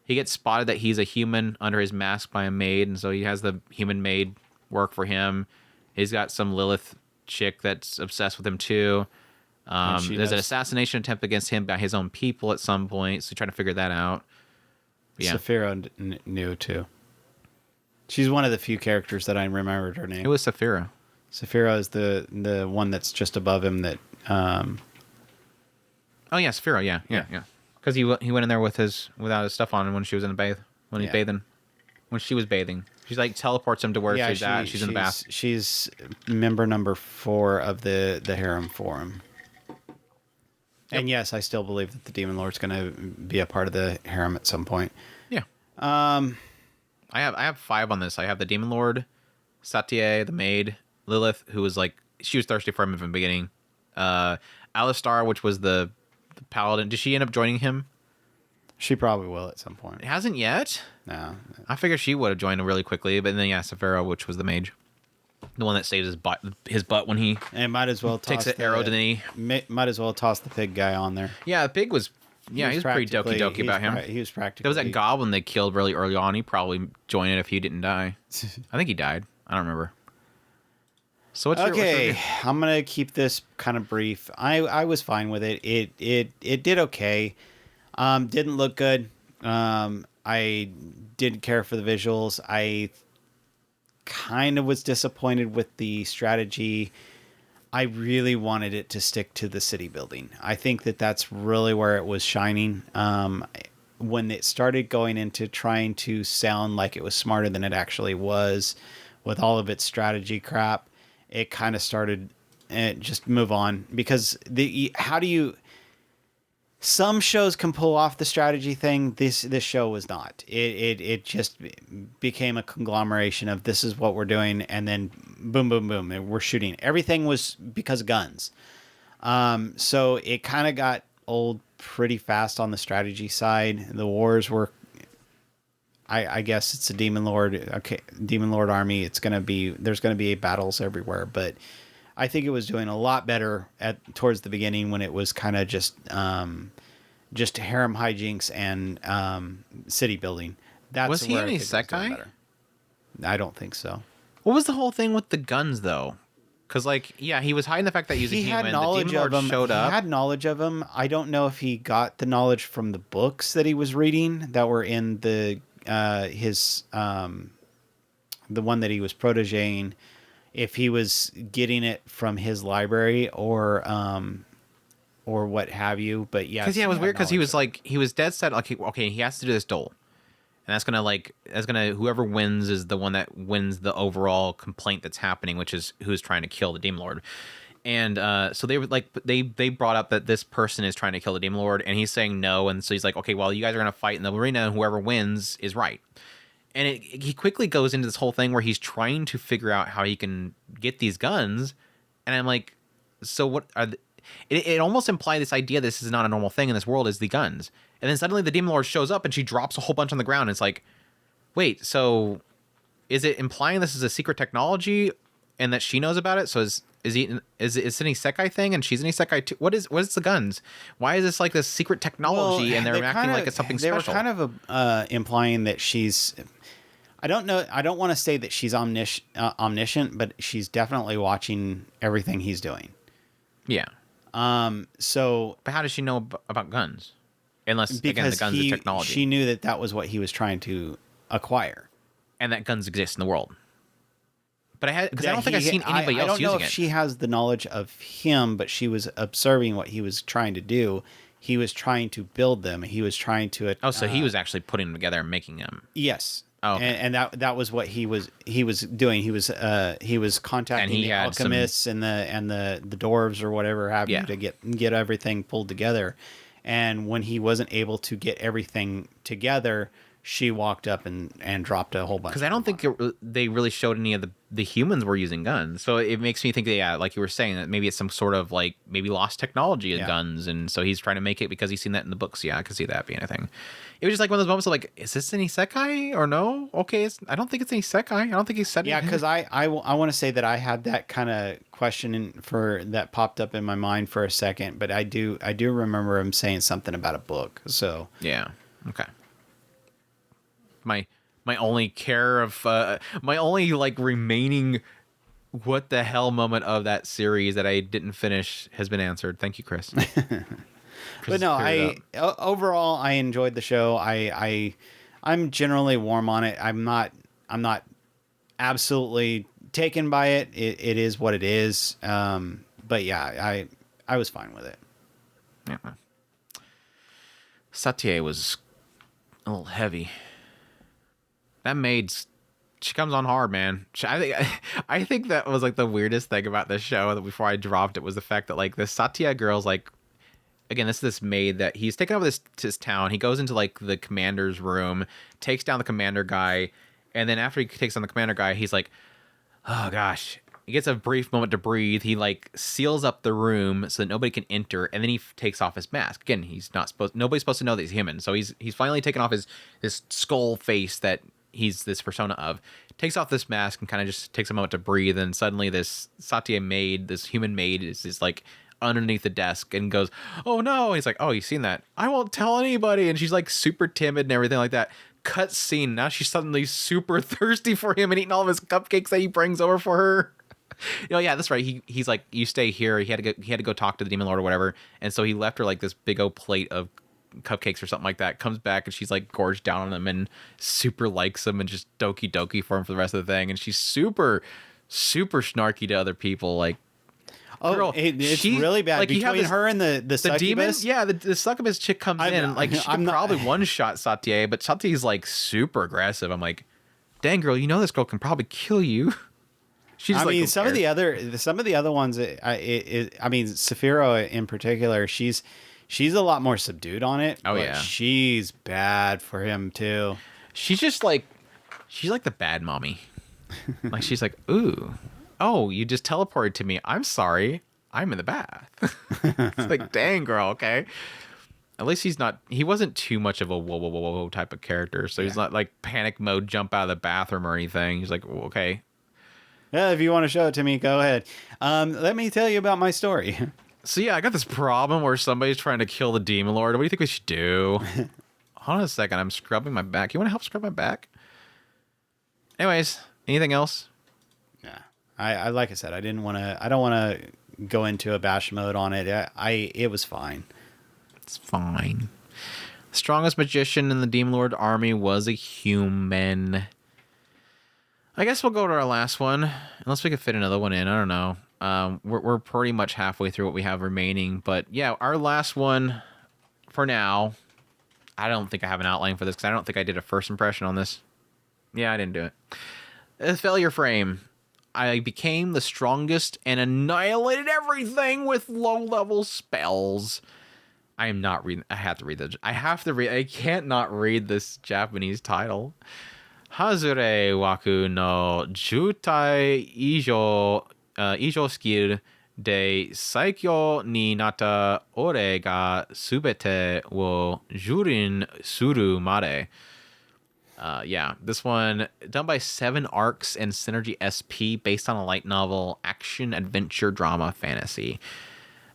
gets spotted that he's a human under his mask by a maid, and so he has the human maid work for him. He's got some Lilith chick that's obsessed with him too. There's an assassination attempt against him by his own people at some point, so trying to figure that out. But yeah. Saphira knew too. She's one of the few characters that I remembered her name. It was Saphira. Saphira is the one that's just above him that... Oh yeah, Saphira, yeah. Because he went in there without his stuff on when she was in the bath. When she was bathing. She's like teleports him to where she's at. She's in the bath. She's member number 4 of the Harem Forum. Yep. And yes, I still believe that the Demon Lord's going to be a part of the harem at some point. Yeah. I have 5 on this. I have the Demon Lord, Satye, the maid, Lilith, who was like, she was thirsty for him from the beginning. Alistar, which was the paladin. Did she end up joining him? She probably will at some point. It hasn't yet. No. I figured she would have joined really quickly, but then Sephiroth, which was the mage, the one that saves his butt when he might as well takes an arrow to the knee. Might as well toss the pig guy on there. Yeah, the pig was. Yeah, he was pretty dokey about him. He was practically. There was that goblin they killed really early on. He probably joined it if he didn't die. I think he died. I don't remember. So what's your I'm gonna keep this kind of brief. I was fine with it. It did okay. Didn't look good. I didn't care for the visuals. I kind of was disappointed with the strategy. I really wanted it to stick to the city building. I think that's really where it was shining. When it started going into trying to sound like it was smarter than it actually was, with all of its strategy crap, it kind of started just move on, because some shows can pull off the strategy thing. This show was not. It just became a conglomeration of this is what we're doing, and then boom, boom, boom, and we're shooting. Everything was because of guns. So it kind of got old pretty fast on the strategy side. The wars were, I guess it's a Demon Lord. Okay, Demon Lord army. There's gonna be battles everywhere, but I think it was doing a lot better towards the beginning, when it was kind of just harem hijinks and city building. Was he any Sekai? I don't think so. What was the whole thing with the guns, though? Because, he was hiding the fact that he was a human. The Demon Lord showed up. He had knowledge of him. I don't know if he got the knowledge from the books that he was reading that were in the one that he was protéging. If he was getting it from his library or what have you, but yeah, because it was weird, because he was dead set, okay, he has to do this duel, and that's gonna whoever wins is the one that wins the overall complaint that's happening, which is who's trying to kill the Demon Lord. And so they were they brought up that this person is trying to kill the Demon Lord, and he's saying no, and so he's like, okay, well, you guys are gonna fight in the arena, and whoever wins is right. And he quickly goes into this whole thing where he's trying to figure out how he can get these guns. And I'm like, so what are it almost implied this idea this is not a normal thing in this world, is the guns. And then suddenly the Demon Lord shows up and she drops a whole bunch on the ground. And it's like, wait, so is it implying this is a secret technology and that she knows about it? So is it an isekai thing and she's an isekai too? What is the guns? Why is this like this secret technology and they're acting like it's something special? They were kind of implying that she's... I don't know. I don't want to say that she's omniscient, but she's definitely watching everything he's doing. Yeah. So, but how does she know about guns? Unless again, the guns is technology. She knew that was what he was trying to acquire, and that guns exist in the world. But I don't think I've seen anybody else using it. I don't know if she has the knowledge of him, but she was observing what he was trying to do. He was trying to build them. He was trying to. So he was actually putting them together and making them. Yes. Oh, okay. And that was what he was doing. He was contacting the alchemists and the dwarves or whatever have you to get everything pulled together. And when he wasn't able to get everything together, she walked up and dropped a whole bunch. Because I don't think they really showed any of the humans were using guns. So it makes me think that, like you were saying, that maybe it's some sort of maybe lost technology of guns. And so he's trying to make it because he's seen that in the books. Yeah, I could see that being a thing. It was just like one of those moments of is this an isekai or no? Okay, I don't think it's an isekai. I don't think he said it. Yeah, because I want to say that I had that kind of question that popped up in my mind for a second, but I do remember him saying something about a book. So yeah, okay. My only care of my only remaining what the hell moment of that series that I didn't finish has been answered. Thank you, Chris. But no, overall I enjoyed the show. I'm generally warm on it. I'm not absolutely taken by it. It is what it is. But yeah, I was fine with it. Yeah. Satya was a little heavy. That maid, she comes on hard, man. I think that was the weirdest thing about this show. That before I dropped it was the fact that this Satya girl's again, this maid that he's taken over this town. He goes into the commander's room, takes down the commander guy, and then after he takes down the commander guy, he's like, oh gosh, He gets a brief moment to breathe. He like seals up the room so that nobody can enter, and then he takes off his mask. Again, nobody's supposed to know that he's human. So he's finally taken off his skull face that he's this persona of. Takes off this mask and kind of just takes a moment to breathe, and suddenly this Satya maid, this human maid, is like underneath the desk and goes, "Oh no!" And he's like, "Oh, you seen that? I won't tell anybody." And she's like super timid and everything like that. Cut scene. Now she's suddenly super thirsty for him and eating all of his cupcakes that he brings over for her. Yeah, that's right. He's like, "You stay here." He had to go talk to the demon lord or whatever, and so he left her like this big old plate of cupcakes or something like that. Comes back and she's like gorged down on them and super likes him and just doki for him for the rest of the thing. And she's super snarky to other people. Like, girl, it's really bad. Like, between her and the succubus. Demon, yeah, the succubus chick comes in and like she could probably one shot Satya, but Satya's like super aggressive. I'm like, dang girl, you know this girl can probably kill you. Some of the other ones. I mean, Saphira in particular. She's a lot more subdued on it. Oh yeah, she's bad for him too. She's like the bad mommy. Like she's like, ooh, oh, you just teleported to me. I'm sorry, I'm in the bath. It's like, dang girl, okay. At least he wasn't too much of a whoa type of character. So he's not like panic mode, jump out of the bathroom or anything. He's like, well, okay. Yeah, if you want to show it to me, go ahead. Let me tell you about my story. So yeah, I got this problem where somebody's trying to kill the demon lord. What do you think we should do? Hold on a second. I'm scrubbing my back. You want to help scrub my back? Anyways, anything else? Yeah, I like I said, I don't want to go into a bash mode on it. It was fine. It's fine. The strongest magician in the demon lord army was a human. I guess we'll go to our last one, unless we could fit another one in. I don't know. We're pretty much halfway through what we have remaining, but yeah, our last one for now. I don't think I have an outline for this because I don't think I did a first impression on this. Yeah, I didn't do it. The failure frame. I became the strongest and annihilated everything with low-level spells. I am not reading. I have to read that. I can't not read this Japanese title. Hazure waku no jutai ijo skill de saikyo ni natta ore ga subete wo jurin suru mare. Yeah, this one done by 7 Arcs and Synergy SP, based on a light novel, action, adventure, drama, fantasy.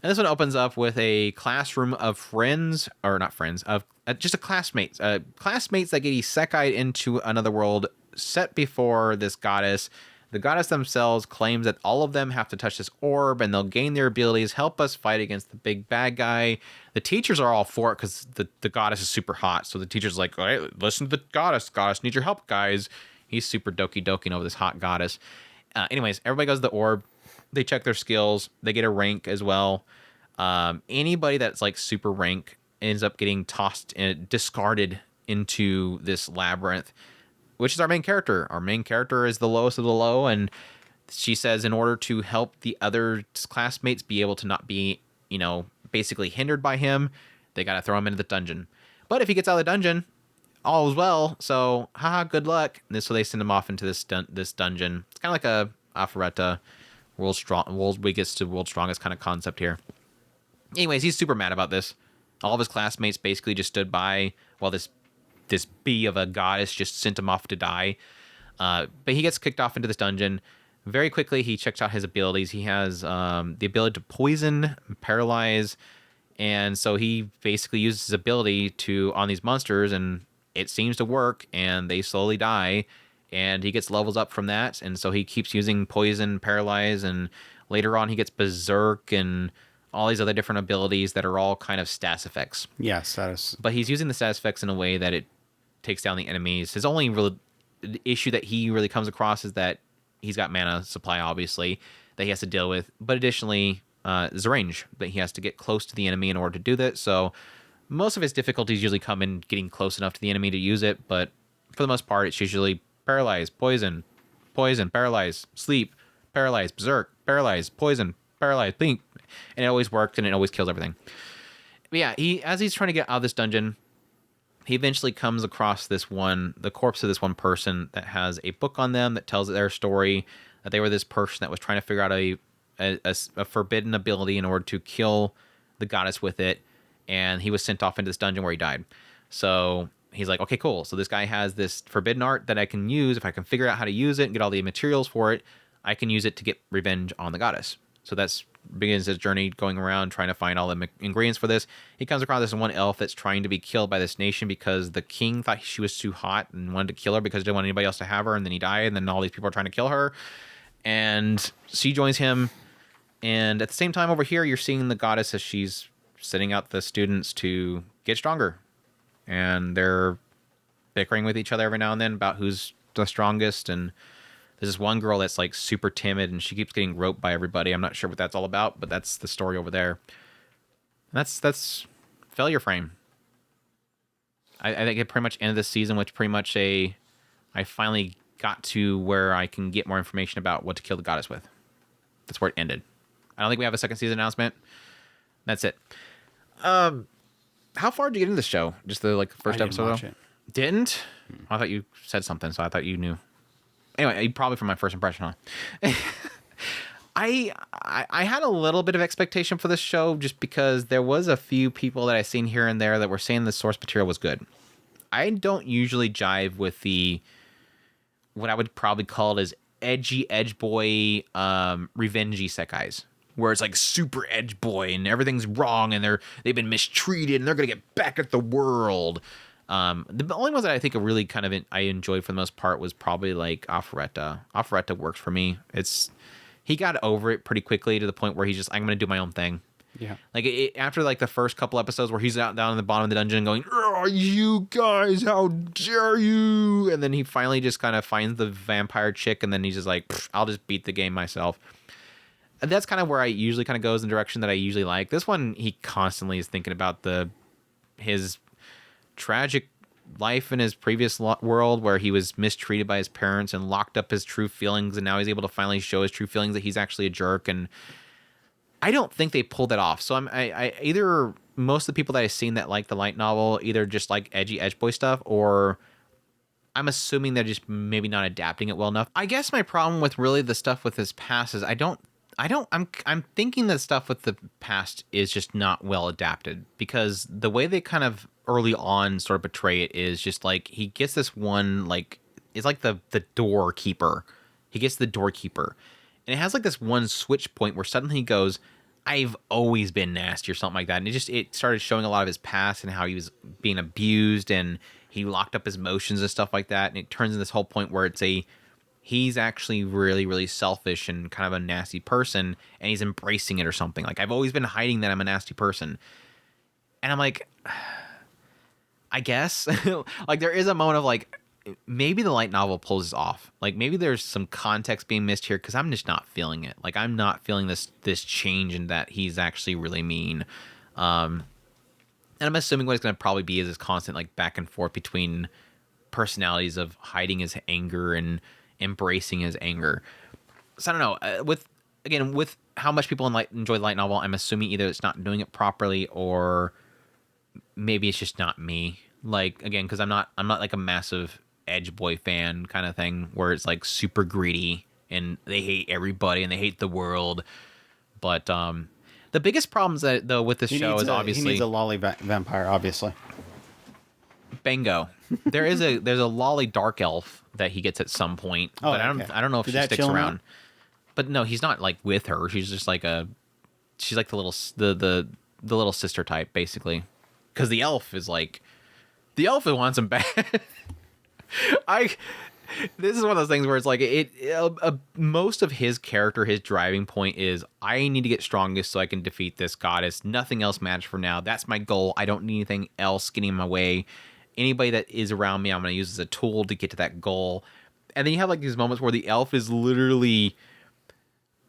And this one opens up with a classroom of friends, or not friends, of just a classmates. Classmates that get isekai'd into another world set before this goddess. The goddess themselves claims that all of them have to touch this orb and they'll gain their abilities, help us fight against the big bad guy. The teachers are all for it because the goddess is super hot. So the teacher's like, all right, listen to the goddess. Goddess needs your help, guys. He's super doki-doking over this hot goddess. Anyways, everybody goes to the orb. They check their skills. They get a rank as well. Anybody that's like super rank ends up getting tossed and discarded into this labyrinth, which is our main character. Our main character is the lowest of the low, and she says in order to help the other classmates be able to not be, basically hindered by him, they got to throw him into the dungeon. But if he gets out of the dungeon, all is well. So, haha, good luck. And so they send him off into this dungeon. It's kind of like a Alpharetta, world's weakest to world's strongest kind of concept here. Anyways, he's super mad about this. All of his classmates basically just stood by while this bee of a goddess just sent him off to die. But he gets kicked off into this dungeon. Very quickly, he checks out his abilities. He has the ability to poison, paralyze, and so he basically uses his ability on these monsters, and it seems to work, and they slowly die, and he gets levels up from that, and so he keeps using poison, paralyze, and later on he gets berserk and all these other different abilities that are all kind of status effects. Yeah, status. But he's using the status effects in a way that it takes down the enemies. His only real issue that he really comes across is that he's got mana supply, obviously, that he has to deal with. But additionally, there's a range that he has to get close to the enemy in order to do that. So most of his difficulties usually come in getting close enough to the enemy to use it. But for the most part, it's usually paralyze, poison, paralyze, sleep, paralyze, berserk, paralyze, poison, paralyze, blink. And it always worked, and it always kills everything. But yeah, as he's trying to get out of this dungeon, he eventually comes across the corpse of this one person that has a book on them that tells their story, that they were this person that was trying to figure out a forbidden ability in order to kill the goddess with it, and he was sent off into this dungeon where he died. So he's like, okay, cool. So this guy has this forbidden art that I can use. If I can figure out how to use it and get all the materials for it, I can use it to get revenge on the goddess. So that's begins his journey going around trying to find all the ingredients for this. He comes across this one elf that's trying to be killed by this nation because the king thought she was too hot and wanted to kill her because he didn't want anybody else to have her, and then he died, and then all these people are trying to kill her. And she joins him, and at the same time over here, you're seeing the goddess as she's sending out the students to get stronger. And they're bickering with each other every now and then about who's the strongest, and there's this one girl that's like super timid and she keeps getting roped by everybody. I'm not sure what that's all about, but that's the story over there. And that's Failure Frame. I think it pretty much ended this season with pretty much I finally got to where I can get more information about what to kill the goddess with. That's where it ended. I don't think we have a second season announcement. That's it. How far did you get into the show? Just the first episode? Watch it. Didn't? I thought you said something, so I thought you knew. Anyway, probably from my first impression, huh? I had a little bit of expectation for this show just because there was a few people that I seen here and there that were saying the source material was good. I don't usually jive with what I would probably call it as edgy edge boy revenge isekais, where it's like super edge boy and everything's wrong and they've been mistreated and they're gonna get back at the world. The only ones that I think are really kind of I enjoyed for the most part was probably like Offeretta. Offeretta works for me. He got over it pretty quickly to the point where he's just, I'm going to do my own thing. Yeah. Like after like the first couple episodes where he's out down in the bottom of the dungeon going, "Oh, you guys, how dare you?" And then he finally just kind of finds the vampire chick, and then he's just like, I'll just beat the game myself. And that's kind of where I usually kind of goes in the direction that I usually like. This one, he constantly is thinking about his tragic life in his previous world where he was mistreated by his parents and locked up his true feelings, and now he's able to finally show his true feelings that he's actually a jerk. And I don't think they pulled that off. So I either most of the people that I've seen that like the light novel either just like edgy edge boy stuff, or I'm assuming they're just maybe not adapting it well enough. I guess my problem with really the stuff with his past is I'm thinking that stuff with the past is just not well adapted, because the way they kind of early on sort of portray it is just like he gets this one, like it's like the doorkeeper. He gets the doorkeeper, and it has like this one switch point where suddenly he goes, "I've always been nasty," or something like that. And it started showing a lot of his past and how he was being abused and he locked up his emotions and stuff like that. And it turns into this whole point where he's actually really, really selfish and kind of a nasty person, and he's embracing it or something. Like, I've always been hiding that I'm a nasty person. And I'm like, I guess. Like, there is a moment of like, maybe the light novel pulls this off. Like, maybe there's some context being missed here, because I'm just not feeling it. Like, I'm not feeling this change in that he's actually really mean. And I'm assuming what it's going to probably be is this constant like back and forth between personalities of hiding his anger and embracing his anger. So I don't know. With how much people enjoy the light novel, I'm assuming either it's not doing it properly, or maybe it's just not me. Like, again, because I'm not like a massive edge boy fan kind of thing where it's like super greedy and they hate everybody and they hate the world. But the biggest problems though with this show is obviously he needs a lolly vampire, obviously. Bingo. There's a lolly dark elf that he gets at some point, but I don't know if she sticks around. But no, he's not like with her. She's just like the little sister type, basically. Because the elf wants him back. This is one of those things where it's like most of his character, his driving point is, I need to get strongest so I can defeat this goddess. Nothing else matters for now. That's my goal. I don't need anything else getting in my way. Anybody that is around me, I'm going to use as a tool to get to that goal. And then you have like these moments where the elf is literally,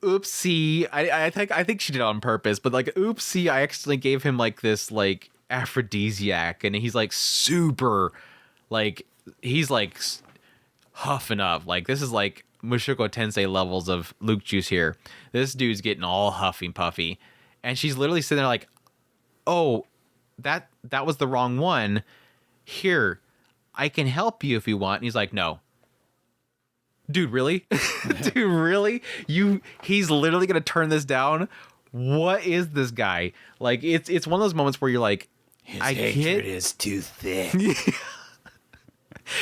oopsie. I think she did it on purpose, but like, oopsie, I accidentally gave him like this like aphrodisiac, and he's like super, like he's like huffing up. Like, this is like Mushoku Tensei levels of Luke juice here. This dude's getting all huffy puffy, and she's literally sitting there like, oh, that was the wrong one. Here, I can help you if you want. And he's like, no. Dude, really? Dude, really? He's literally gonna turn this down? What is this guy? Like, it's one of those moments where you're like, his hatred is too thick.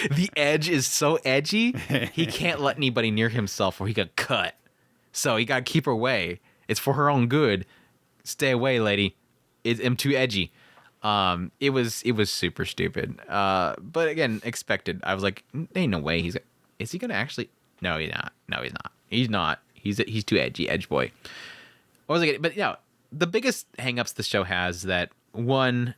The edge is so edgy, he can't let anybody near himself or he got cut. So he gotta keep her away. It's for her own good. Stay away, lady. I'm too edgy. It was super stupid. But again, expected. I was like, ain't no way is he gonna actually? No, he's not. No, he's not. He's not. He's too edgy, edge boy. What was I getting? But yeah, the biggest hangups the show has that one,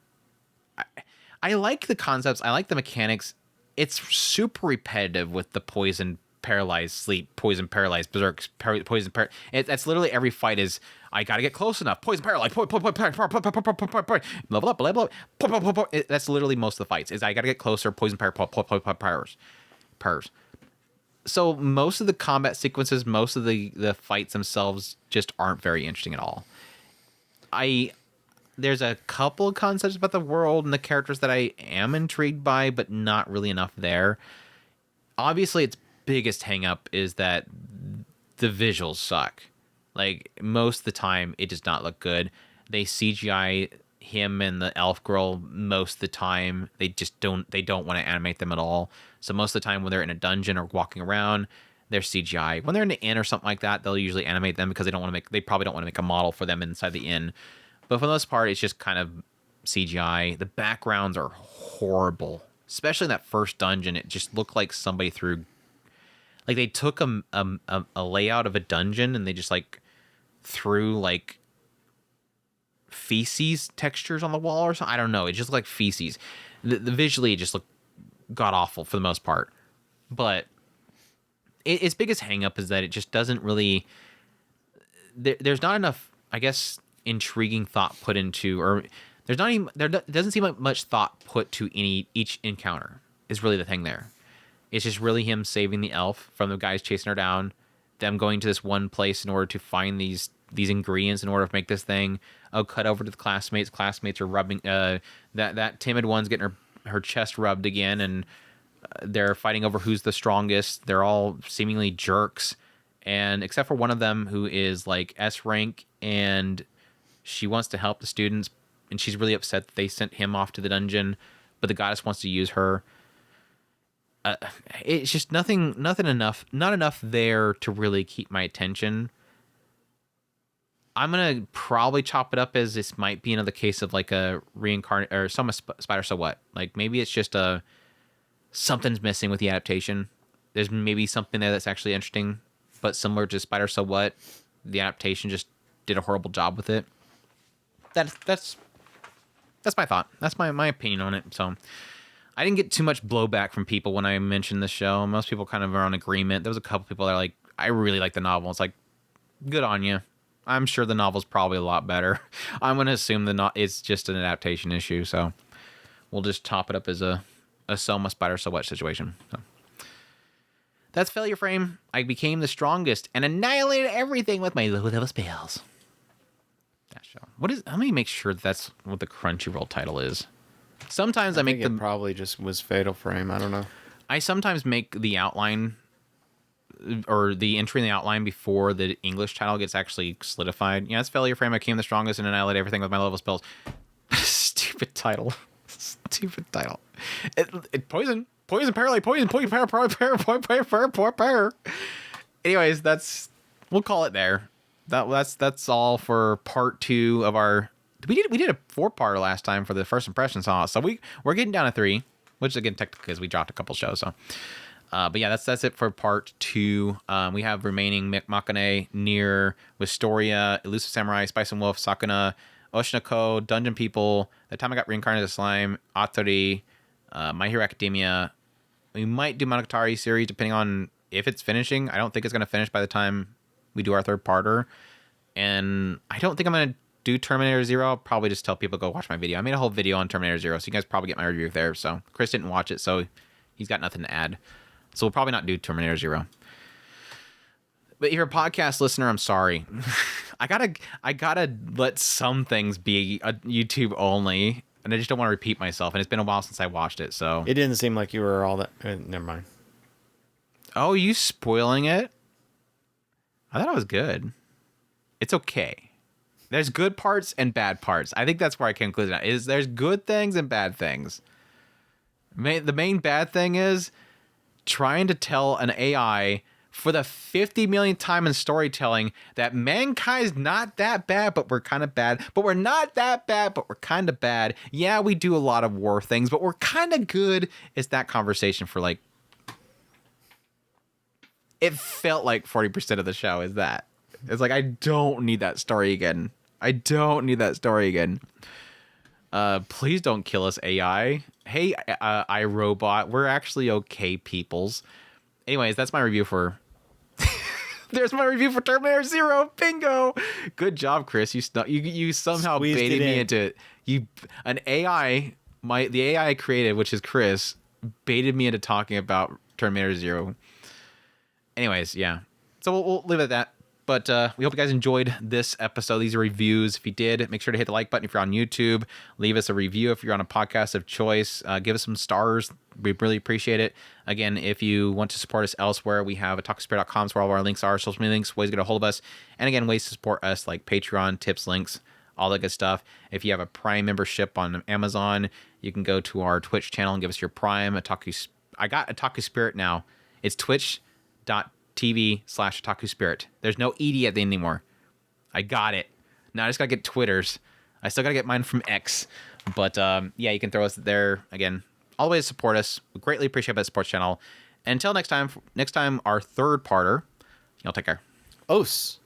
I like the concepts. I like the mechanics. It's super repetitive with the poison, paralyzed, sleep, poison, paralyzed, berserk, poison, that's literally every fight is, I gotta get close enough, poison, paralyzed, level up, level up. That's literally most of the fights, is I gotta get closer, poison, powers. So most of the combat sequences, most of the fights themselves just aren't very interesting at all. There's a couple of concepts about the world and the characters that I am intrigued by, but not really enough there. Obviously, its biggest hang up is that the visuals suck. Like, most of the time, it does not look good. They CGI him and the elf girl most of the time. They don't want to animate them at all. So most of the time when they're in a dungeon or walking around, they're CGI. When they're in the inn or something like that, they'll usually animate them because they probably don't want to make a model for them inside the inn. But for the most part, it's just kind of CGI. The backgrounds are horrible. Especially in that first dungeon, it just looked like somebody threw... Like, they took a layout of a dungeon and they just, like, threw, like, feces textures on the wall or something. I don't know. It just looked like feces. The visually, it just looked god-awful for the most part. But its biggest hang-up is that it just doesn't really... There's not enough, I guess... intriguing thought put into, or there doesn't seem like much thought put to each encounter is really the thing there. It's just really him saving the elf from the guys chasing her down, them going to this one place in order to find these ingredients in order to make this thing. Cut over to the classmates are rubbing that timid one's getting her chest rubbed again, and they're fighting over who's the strongest. They're all seemingly jerks, and except for one of them who is like S rank, and she wants to help the students, and she's really upset that they sent him off to the dungeon, but the goddess wants to use her. It's just not enough there to really keep my attention. I'm gonna probably chop it up as this might be another case of like a reincarnate or some Spider So What. Like, maybe it's just something's missing with the adaptation. There's maybe something there that's actually interesting, but similar to Spider So What, the adaptation just did a horrible job with it. That's my thought. That's my opinion on it. So I didn't get too much blowback from people when I mentioned the show. Most people kind of are on agreement. There was a couple people that are like, I really like the novel. It's like, good on you. I'm sure the novel's probably a lot better. I'm going to assume it's just an adaptation issue. So we'll just top it up as a Soma Spider So What situation. So that's Failure Frame. I became the strongest and annihilated everything with my low-level spells. That show. Let me make sure that's what the Crunchyroll title is. Sometimes I make it probably just was Fatal Frame. I don't know. I sometimes make the outline or the entry in the outline before the English title gets actually solidified. Yeah, it's Failure Frame. I became the strongest and annihilated everything with my level spells. Stupid title. Stupid title. Poison, paralyze, poison, power. Anyways, we'll call it there. That's all for part 2 of our. We did a 4-parter last time for the first impressions, so we're getting down to 3, which again technically because we dropped a couple shows. So, but yeah, that's it for part 2. We have remaining Makane, Nier, Wistoria, Elusive Samurai, Spice and Wolf, Sakuna, Oshinoko, Dungeon People, The Time I Got Reincarnated as Slime, Atori, My Hero Academia. We might do Monogatari series depending on if it's finishing. I don't think it's going to finish by the time we do our 3rd parter, and I don't think I'm going to do Terminator Zero. I'll probably just tell people to go watch my video. I made a whole video on Terminator Zero, so you guys probably get my review there. So Chris didn't watch it, so he's got nothing to add. So we'll probably not do Terminator Zero. But if you're a podcast listener, I'm sorry. I gotta let some things be a YouTube only, and I just don't want to repeat myself. And it's been a while since I watched it, so it didn't seem like you were all that. Never mind. Oh, you spoiling it? I thought it was good. It's okay. There's good parts and bad parts. I think that's where I can conclude it. Is there's good things and bad things. The main bad thing is trying to tell an AI for the 50 millionth time in storytelling that mankind's not that bad, but we're kind of bad. But we're not that bad, but we're kind of bad. Yeah, we do a lot of war things, but we're kind of good. It's that conversation for like... It felt like 40% of the show is that. It's like, I don't need that story again. I don't need that story again. Please don't kill us, AI. Hey, iRobot, we're actually okay peoples. Anyways, that's my review for... There's my review for Terminator Zero. Bingo! Good job, Chris. You somehow baited me into it. The AI I created, which is Chris, baited me into talking about Terminator Zero. Anyways, yeah. So we'll leave it at that. But we hope you guys enjoyed this episode. These are reviews. If you did, make sure to hit the like button if you're on YouTube. Leave us a review if you're on a podcast of choice. Give us some stars. We really appreciate it. Again, if you want to support us elsewhere, we have otakuspirit.com where all of our links are, social media links, ways to get a hold of us. And again, ways to support us like Patreon, tips, links, all that good stuff. If you have a Prime membership on Amazon, you can go to our Twitch channel and give us your Prime. I got Otaku Spirit now. It's twitch.tv/Otaku Spirit. There's no ED at the end anymore. I got it. Now I just gotta get Twitters. I still gotta get mine from X. But yeah, you can throw us there. Again, all the way to support us. We greatly appreciate that sports channel. And until next time, our third parter, y'all take care. Os.